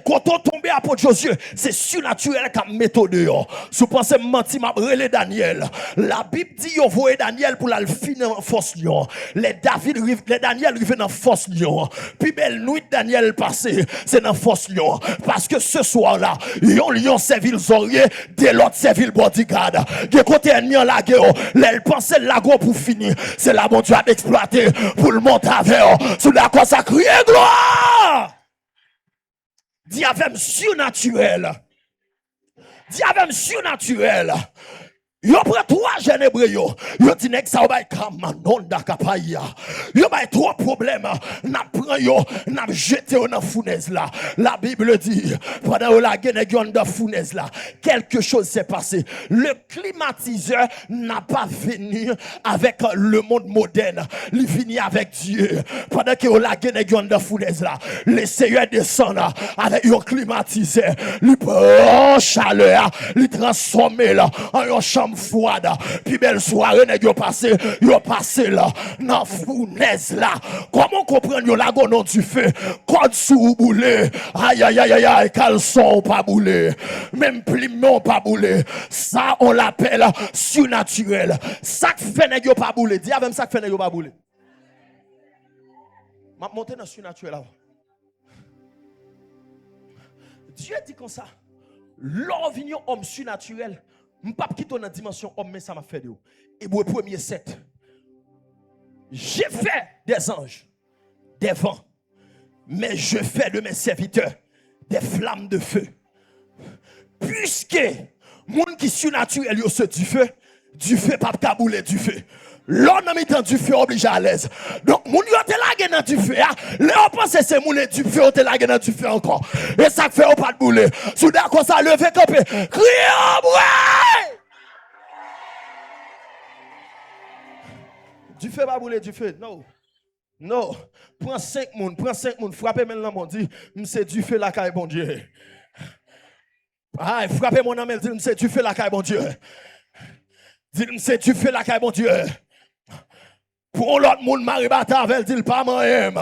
Quand on tombe à Port Josué, c'est surnaturel comme méthode. Si vous pensez mentir, m'a relé Daniel. La Bible dit vous voyez Daniel pour la finir en force lion. Les Daniel arrivent dans force lion. Puis belle nuit Daniel passé, c'est dans force lion. Parce que ce soir-là, yon lion servile zorier, de l'autre servile bodyguard. De côté ennemi en la guerre, les pensaient la go pour finir. C'est là mon Dieu a exploité pour le monter avec. Sous la consacrée gloire. Diable surnaturel. Diable surnaturel. Yo prend trois jeunes hébreux yo dit nek ça ba kamanonda kapaya. Yo ba trois problèmes n'a prend yo n'a jeté dans fournaise là. La Bible dit pendant la guerre dans fournaise là, quelque chose s'est passé. Le climatiseur n'a pas venu avec le monde moderne, il vient avec Dieu. Pendant que la guerre dans fournaise là, le Seigneur descend là avec un climatiseur, lui prend chaleur, lui transformer là en une chambre froide. Puis belle soirée nèg yo passé là dans fournaise là. Comment comprendre yo la gonon du feu code sous boulé. Aïe caleçon pas boulé. Même plimon pas boulé. Ça on l'appelle surnaturel. Ça fait nèg yo pas boulé. Dis avec ça fait nèg yo pas boulé. M'a monter dans surnaturel là. Dieu dit comme ça. L'orvignon homme surnaturel. M'pap qui dans dimension homme mais ça m'a fait de. Hébreux 1er 7. J'ai fait des anges, des vents, Mais je fais de mes serviteurs des flammes de feu. Puisque moun qui surnaturel yo se du feu pas kabouler du feu. L'on a mis dans du feu obligé à l'aise. Donc moun yo te lage dans du feu. Là on pense c'est moun du feu on te lage dans du feu encore. Et ça fait on pas de bouler. Soudain comme ça lever camper. Crier en bruit. Du feu pas bouler du feu. Non. Non. Prends 5 moun, frappez maintenant mon dit, c'est du feu la caille bon Dieu. Ah, frappez mon ami, dit c'est du feu la caille bon Dieu. Dit c'est du feu la caille bon Dieu. Pour l'autre monde maribata avec dit pas moi-même.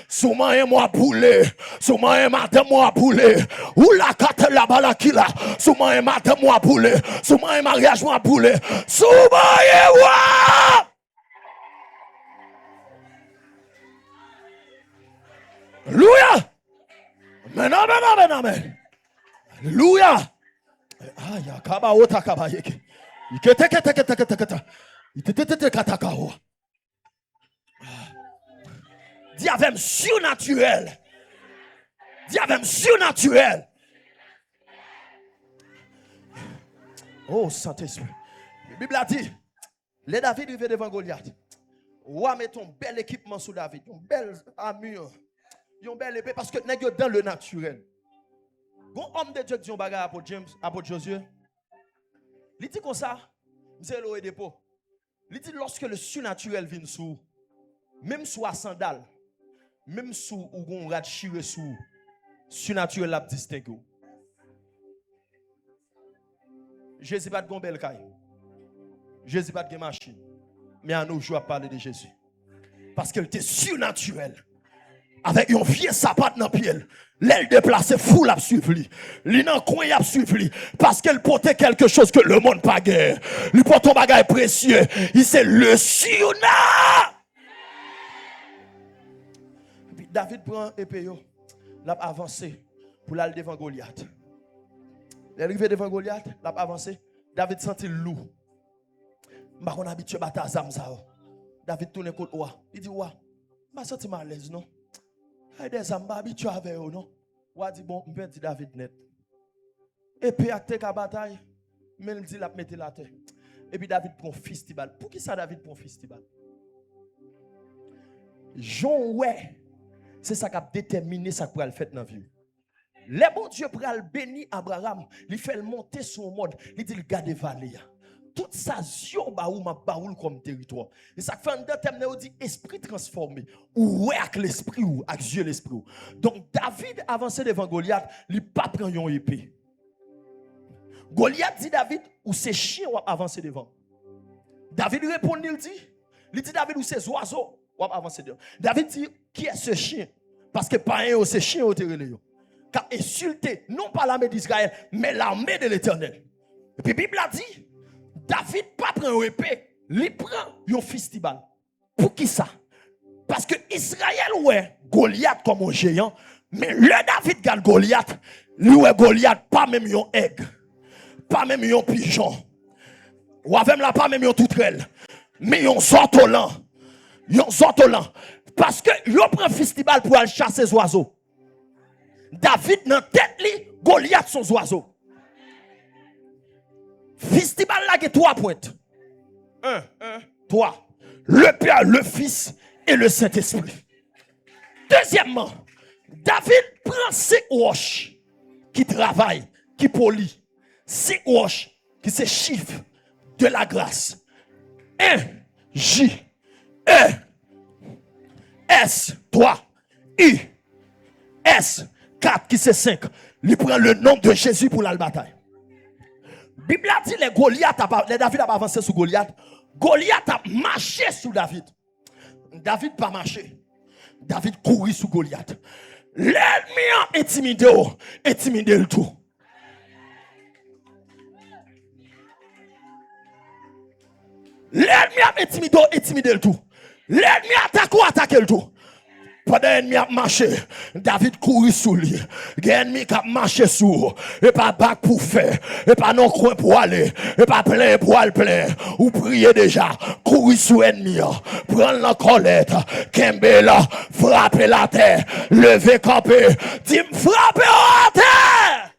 Sous moi moi poulet, sous moi matin moi poulet. Ou la carte la bala qui là. Sous moi matin moi poulet, sous moi mariage moi poulet. Sous moi moi. Alléluia. Amen. Alléluia. Aïe, kaba ota kaba yeke. Dis avec surnaturel. Dis avec surnaturel. Oh, Saint-Esprit. La Bible a dit, les David arrivent devant Goliath. Ouah, met ton bel équipement sous David, une belle armure, une belle épée, parce que n'est dans le naturel. Bon homme de Dieu qui dit un bagage à James, à Josué. Il dit comme ça, c'est l'eau et dépôt. Il dit lorsque le surnaturel vient sous, même sous la sandale, même sous ou on rat chire sous, surnaturel l'a distingué. Jésus pas de gon belle caille. Jésus pas de machine. Mais à nos jours à parler de Jésus. Parce qu'il était surnaturel. Avec un vieux sapin dans le pied. L'aile déplacée, fou l'a suivi. Li nan coin l'a suivi. Parce qu'elle portait quelque chose que le monde pas guère. Lui porte un bagage précieux. Il c'est le surna. Puis David prend épée, l'a avancé pour aller devant Goliath. Il est arrivé devant Goliath, l'a avancé. David sentit le loup. Bah on habitué bataille zamza. David tourne contre Oua. Il dit Oua, m'a senti mal à l'aise non. Ay des âmes habitué avec eux non. Oua dit bon, m'pen dit David net. Et puis acte ka bataille, mais il dit la mettre la terre. Et puis David prend festival. Pour qui ça David prend festival? Jean ouais. C'est ça qui a déterminé ça pour le faire dans la vie. Le bon Dieu pour le bénir Abraham, il fait le monter son monde, il dit le garde vallée. Tout ça zio baou ma baoul comme territoire. Et ça fait un terme on dit esprit transformé ou ouais avec l'esprit ou avec Dieu l'esprit. Donc David avançait devant Goliath, il pas prend une épée. Goliath dit David ou c'est chien ou avancer devant. David répond il dit David ou c'est oiseaux ou avancer devant. David dit qui est ce chien? Parce que pas un c'est chien au terrain. Car insulté non pas l'armée d'Israël mais l'armée de l'Éternel. Et puis Bible a dit David pas prend une épée, il prend un festival. Pour qui ça? Parce que Israël ouais Goliath comme un géant, mais le David garde Goliath, lui ouais Goliath pas même un aigle, pas même un pigeon. Ou avec là pas même un toutrelle, mais un sortolan. Un sortolan parce que il prend un festival pour aller chasser les oiseaux. David dans tête li, Goliath son oiseau. Festival là qui 3 pointes. 3. Le Père, le Fils et le Saint-Esprit. Deuxièmement, David prend 5 roches qui travaillent, qui polissent. 5 roches qui se chiffrent de la grâce. 1, J, E, S, 3, I, S, 4 qui c'est 5. Il prend le nom de Jésus pour la bataille. Bible a dit les David a avancé sur Goliath. Goliath a marché sur David. David pas marché. David courit sur Goliath. L'ennemi a intimidé le tout. L'ennemi a intimidé le tout. L'ennemi a attaqué le tout. Pendant l'ennemi a marché, David courit sous lui. L'ennemi qui a marché sous, et pas bac pour faire, et pas non coin pour aller, et pas plein pour aller plein. Ou prier déjà, courir sous l'ennemi, prendre la colette, kembe là, frapper la terre, lever camper, dit frapper la terre.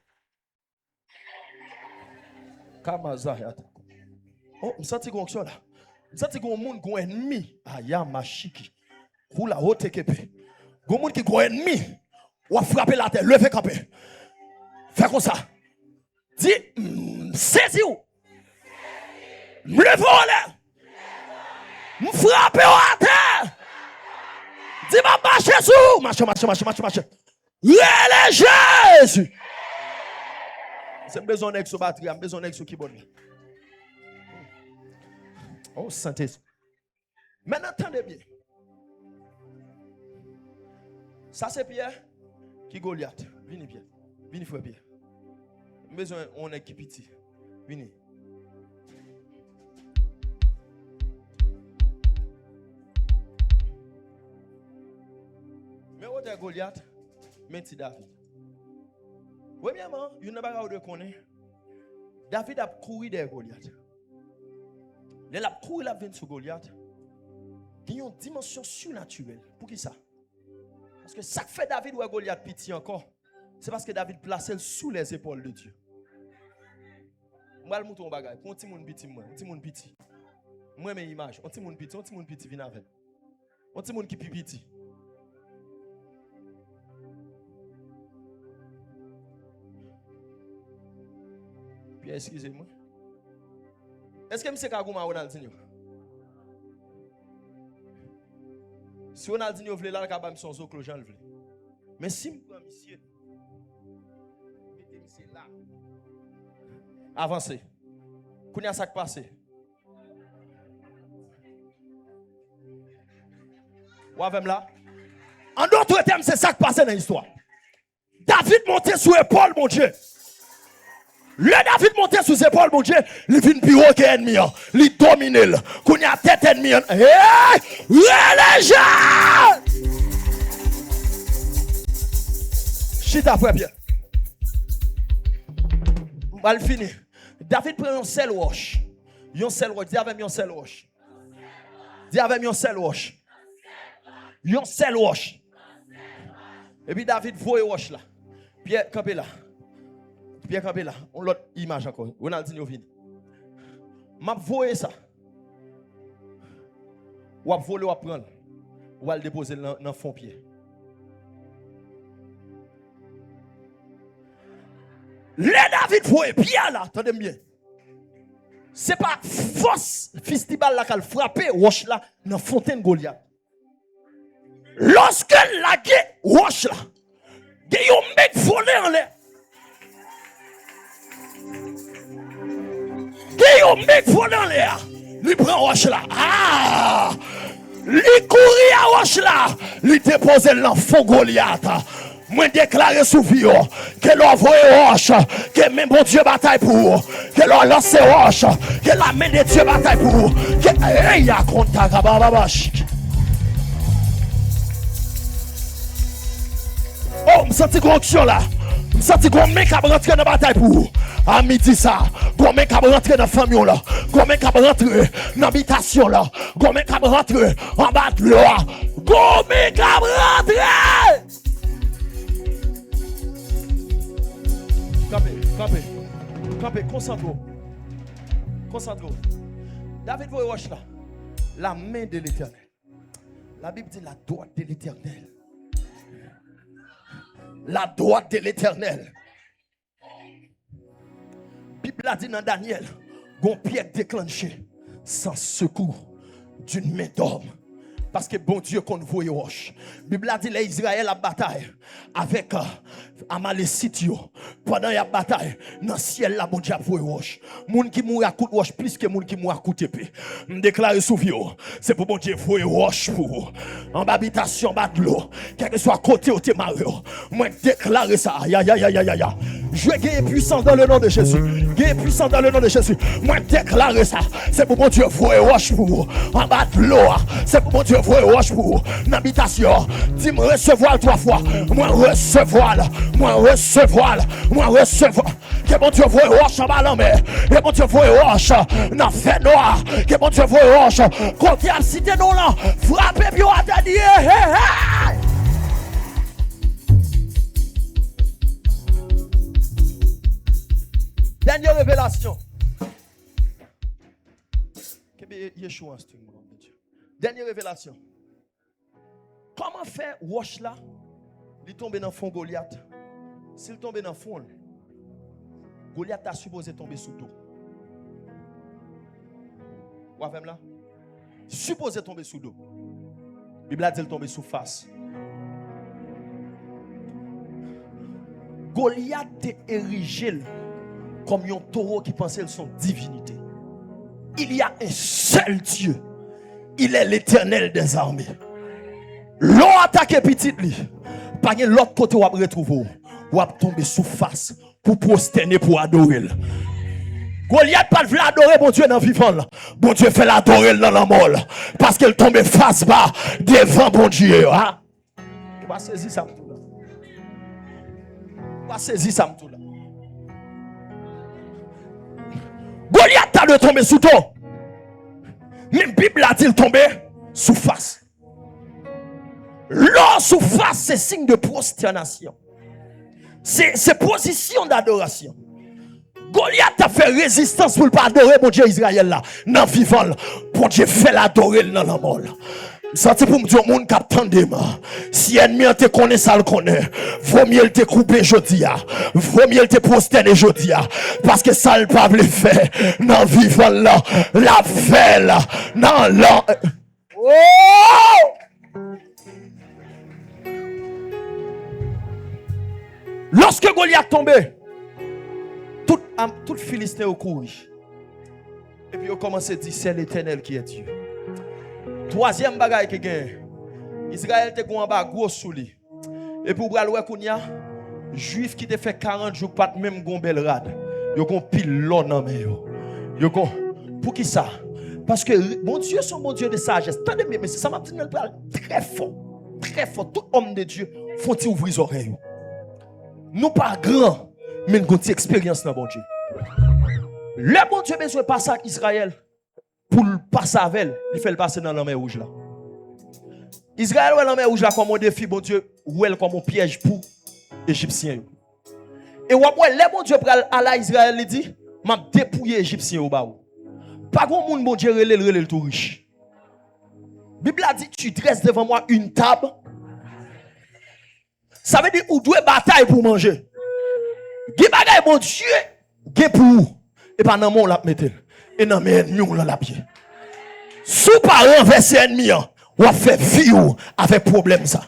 Kamazayat. Oh, je sens qu'on là. Je sens qu'on monde qui ennemi. Aya machiki. Koula haute kepe. Gon monde qui gon ennemi. Ou frapper la terre, lever camper. Fais comme ça. Dis saisi ou. Levez là. Frapper la terre. Dis ma marcher sous. Marche. Relais Jésus. C'est besoin d'être sur batterie, j'ai besoin d'être sur keyboard. Oh, Saint-Esprit. Maintenant, attendez bien. Ça, c'est Pierre qui Goliath. Venez, Pierre. Venez, frère Pierre. Besoin, on est qui petit. Venez. Mais où est Goliath? Merci David. Premièrement, il n'y a pas de connaître. David a couru derrière Goliath. Il a couru la veine sur Goliath. Il y a une dimension surnaturelle. Pour qui ça? Parce que ça fait David ou Goliath petit encore. C'est parce que David plaçait sous les épaules de Dieu. Moi, je vais bagage. Pour un petit monde petit, moi. Un petit monde petit. Moi, mes images. Un petit monde petit, vient avec. Un petit monde qui est petit. Excusez-moi. Est-ce que M. Kagouma Ronaldinho? Si Ronaldinho voulait là, il va me son zo que Jean voulait. Mais si je prends monsieur, mettez monsieur là. Avancez. Qu'on y a ça qui passe. Ou avec là? En d'autres termes, c'est ça qui passe dans l'histoire. David montait sur l'épaule, mon Dieu. Le David montait sous ses épaules, mon Dieu, il vient plus haut que l'ennemi, il domine, qu'on y a tête ennemi. Les gens! Chita après bien. Mal fini. David prend un seul roche. Un seul roche. Dis avec un seul roche. Dis avec un seul roche. Un seul roche. Et puis David voit roche là. Pierre campé là. Pierre campé là. On l'autre image encore. Ronaldinho vient. M'a voyé ça. Ou à voler ou à prendre. Ou à le déposer dans le fond pied. Le David voyé Pierre là, attendez bien. C'est pas force festival là qu'elle frappe roche là dans fontaine Goliath. Lorsque la guerre roche là, il y a un mec volé en l'air. Il y a un mec volé en l'air. Il prend roche là. Ah! Il courit à roche là. Il dépose l'enfant Goliath. Moi déclarer sous vie que l'envoie roche, que même bon Dieu bataille pour, que l'on lance roche, que la main de Dieu bataille pour, que y a contact bababash. Oh, me senti corruption là. Me senti qu'on mec qui rentrer dans la bataille pour. À midi ça, qu'on mec qui rentrer dans la famille là, qu'on mec qui rentrer dans l'habitation là, qu'on mec qui rentrer en bas de là, qu'on mec qui rentrer. Campé, concentre-vous. David voit roche là. La main de l'Éternel. La Bible dit la droite de l'Éternel. La droite de l'Éternel. Bible a dit dans Daniel, gon pierre déclenché sans secours d'une main d'homme. Parce que bon Dieu qu'on voit roche. Bible a dit les Israël a bataille avec Amalécite pendant la bataille dans le ciel la bon Dieu voit roche. Moun qui mourra à coup de roche plus que moun qui mourra à coup d'épée. Me déclare sous vie c'est pour bon Dieu voit roche pour en habitation bas de l'eau quel que soit côté ou te marre. Moi déclare ça ya. Je gagne puissance dans le nom de Jésus. Gagne puissance dans le nom de Jésus. Moi, déclarer ça. C'est pour mon Dieu, voie roche pour en bas de l'eau. C'est pour mon Dieu, voie roche pour l'habitation. Dis-moi, recevoir 3 fois. Moi, recevoir. Moi, recevoir. Moi, recevoir. Que mon Dieu, voie roche en bas de la mer. Que mon Dieu, voie roche dans fait noir. Que mon Dieu, voie roche. Quand il y a cité non là, frappez bien à ta dieu. Dernière révélation. Dernière révélation. Comment faire Roche là? Il tombe dans le fond Goliath. S'il tombe dans le fond, Goliath a supposé tomber sous dos. Vous avez là? Supposé tomber sous dos. La Bible a dit qu'il tombe sous face. Goliath est érigé comme un taureau qui pensait son divinité. Il y a un seul Dieu. Il est l'Éternel des armées. L'on attaque petit li. Pas l'autre côté où on retrouve. Ou on tomber sous face pour prosterner pour adorer. Goliath pas veut adorer mon Dieu dans le vivant. Bon Dieu fait l'adorer dans la mort. Parce qu'elle tombe face bas devant bon Dieu. Hein? On va saisir ça. On va saisir ça. Goliath a de tomber sous toi. Même Bible a dit tomber sous face. L'or sous face, c'est signe de prosternation. C'est position d'adoration. Goliath a fait résistance pour ne pas adorer mon Dieu Israël là. Dans vivant, pour Dieu fait l'adorer dans la mort. C'est pour me dire au monde qui attendait. Si ennemi te connaît, ça le connaît. Vaut mieux te couper aujourd'hui. Vaut mieux te prosterner aujourd'hui. Parce que ça le pas le fait. Dans vivant là, la fait là, dans l'an. Oh! Lorsque Goliath tombait, tout Philistin au couru. Et puis il a commencé à dire c'est l'Éternel qui est Dieu. Troisième bagaille qui gagne. Israël te gon en bas gros sous lui. Et pour bral kounya, juif qui te fait 40 jours pas même gon bel rad. Yo gon pile l'on nan men yo. Yo gon pour qui ça? Parce que mon Dieu son bon Dieu de sagesse. Attendez mais ça m'a dit très fort. Très fort. Tout homme de Dieu faut-il ouvrir les oreilles. Nous pas grand, mais nous avons une expérience dans bon Dieu. Le bon Dieu besoin de passer à Israël. Pour le passer avec elle, il fait le passer dans la mer rouge là. Israël ouais la mer rouge là comme un défi, bon Dieu, ou elle comme un piège pour Égyptiens. Et ouais, le bon Dieu pral à Israël il dit, m'a dépouiller Égyptiens au bas. Pas grand monde bon Dieu relève tout riche. Bible a dit tu dresses devant moi une table. Ça veut dire ou doit bataille pour manger. Gè bagay bon Dieu, gè pour ou. Et pas dans mon la mettre. Et dans mes ennemis on la pied. Sous pas renverser ennemi, ou fait vie avec problème ça.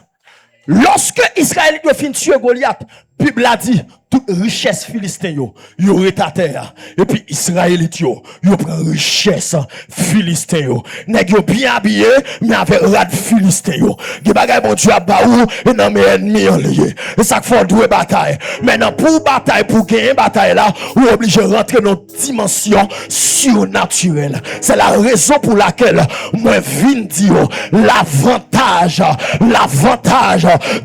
Lorsque Israël a fini tuer Goliath, Bible a dit toute richesse philistin yo à terre. Et puis Israélite yo prend richesse philistin yo. Nèg yo bien habillé mais avec rad philistin yo. Ge bagay bon Dieu a ba ou et nan mes ennemis en lié. Et ça faut doué bataille. Maintenant pour bataille pour gagner bataille là, ou obligé rentrer dans une dimension surnaturelle. C'est la raison pour laquelle moi vinn dire l'avantage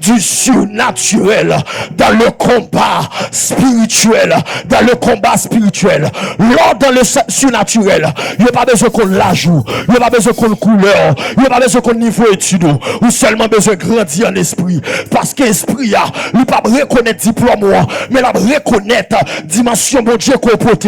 du surnaturel dans le combat spirituel. Dans le combat spirituel. Lors dans le surnaturel, il n'y a pas besoin qu'on l'ajoute. Il n'y a pas besoin qu'on couleur. Il n'y a pas besoin qu'on niveau étude. Ou seulement besoin de grandir en esprit. Parce que l'esprit, il ne pas reconnaître diplôme, mais il reconnaître dimension bon Dieu qu'on porte.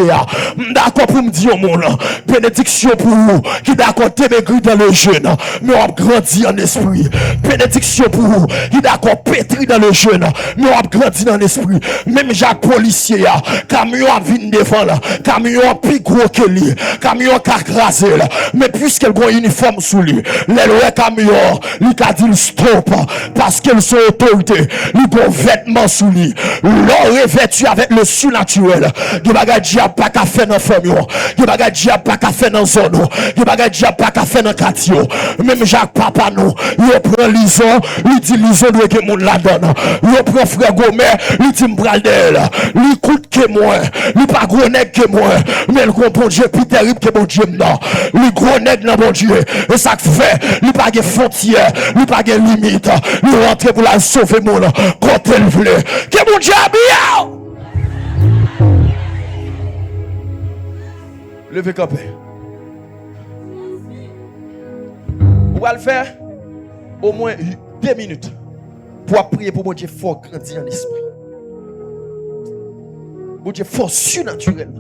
D'accord pour me dire au monde, bénédiction pour vous, qui d'accord démaigri dans le jeûne, mais on grandit en esprit. Bénédiction pour vous, qui d'accord pétri dans le jeûne, mais on grandit dans l'esprit. Même Jacques policier, camion a vine devant là, camion plus gros que lui, camion qui a crasé là, mais puisqu'elle a un uniforme sous lui, le camion, lui a dit stop, parce qu'elle sont autorité, lui a un vêtement sous lui, l'on revêtu avec le surnaturel, il n'y a pas de pas qu'à faire dans la famille, il n'y a pas de pas qu'à faire dans la zone, il n'y a pas de pas qu'à faire dans le quartier, même Jacques papa nous, il prend Lison, il dit Lison doit que mon la donne. Il prend frère Gomer, il dit m'bral d'elle. Il coûte que moi, il pas gros nèg que moi, mais le gros bon Dieu plus terrible que mon Dieu non. Il gros nèg dans mon Dieu. Et ça fait, il pas de frontières, il pas de limite. Il rentre pour la sauver mon quand elle veut. Que mon Dieu a bien. Levez campé. On va le faire au moins 2 minutes pour prier pour mon Dieu fort grandir en esprit. Mon Dieu fort surnaturel.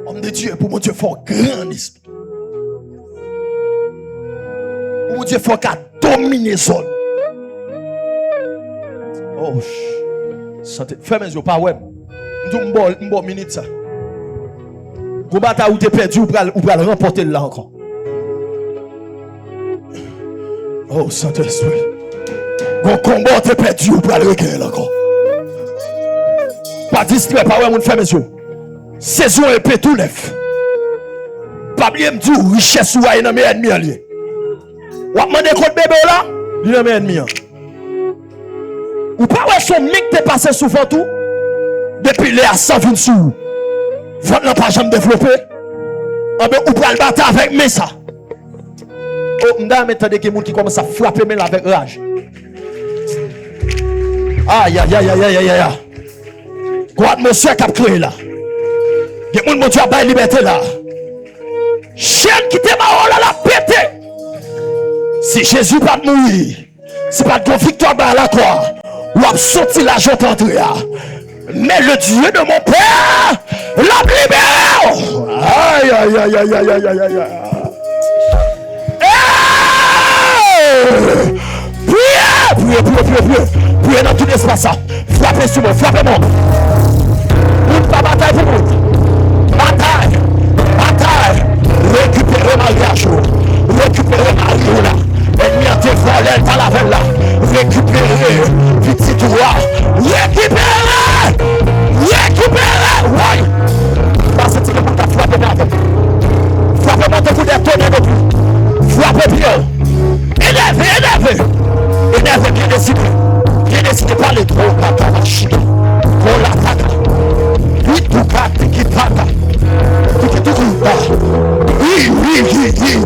Homme de Dieu pour mon Dieu fort grand en esprit. Pour mon Dieu fort qu'à dominer zone. Oh, santé. Fais mes yeux, pas ouais. Une bonne minute ça. Vous bataille où tu es perdu, ou pour le remporter là encore. Oh, Saint-Esprit. Vous combat tu es perdu, ou pour le regagner encore. Pas distrait, pas ouais, mon frère, mes yeux. Saison épée tout neuf. Pas bien me dire, richesse ou aïe dans mes ennemis alliés. Ou demander contre bébé là, il dans mes ennemis. Ou pas ouais, son mec t'es passé souvent tout. Depuis les à 120 sous. Votre n'a pas jamais développé. Ou pas le battre avec mes ça. Oh, m'da m'entendez que moun qui commence à frapper mais avec rage. Aïe aïe aïe aïe aïe aïe. Quoi atmosphère qui a créé là. Il y a moun qui a bail liberté là. Chaîne qui te marre là la pété. Si Jésus pas mourir, c'est pas de victoire dans la croix. Ou a sorti la joie d'entrée. Mais le Dieu de mon Père l'a libéré. Aïe, aïe, aïe, aïe, aïe, aïe, aïe, aïe. Priez dans tout l'espace. Frappez sur moi, frappez-moi. Pas bataille pour vous. Bataille. Récupérez ma mariage. Récupérez ma riola. Ennemi en dévoilé, elle t'a la veille là. Récupérez, petit roi. Récupérez. Oui. Parce que tu ne peux pas frapper ma tête. Frappez-moi de vous détonner de plus. Frappez bien. Énervé, bien décidé. Bien décidé par les trop, papa, la chute. Pour l'attaque. Oui, tout cas, qui pata. Oui,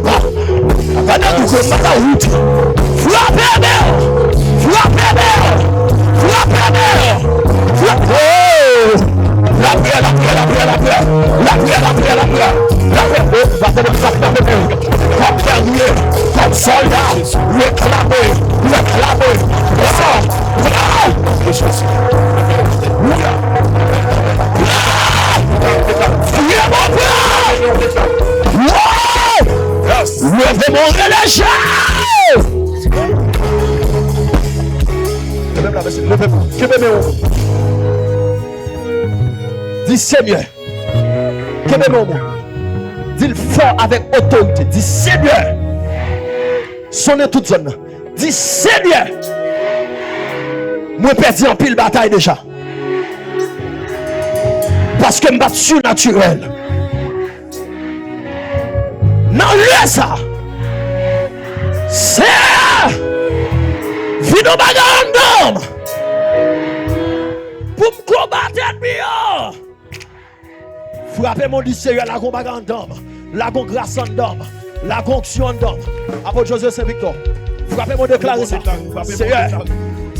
bah. Regardez, vous êtes pas la route. Frappez la comme soldat, réclamer. Levez mon relâche. Levez-vous. Dis Seigneur. Dis le fort avec autorité. Dis Seigneur. Sonnez toute zone. Dis Seigneur. Moi perdu en pile bataille déjà. Parce que je me bats surnaturel. Non, lui ça. C'est Vino Bagandom. Pour me combattre ennemi. Frappez mon lycée, la combatante d'homme, la grâce d'homme, la conction d'homme. Apôtre Joseph Saint-Victor. Frappez mon déclaration. Seigneur.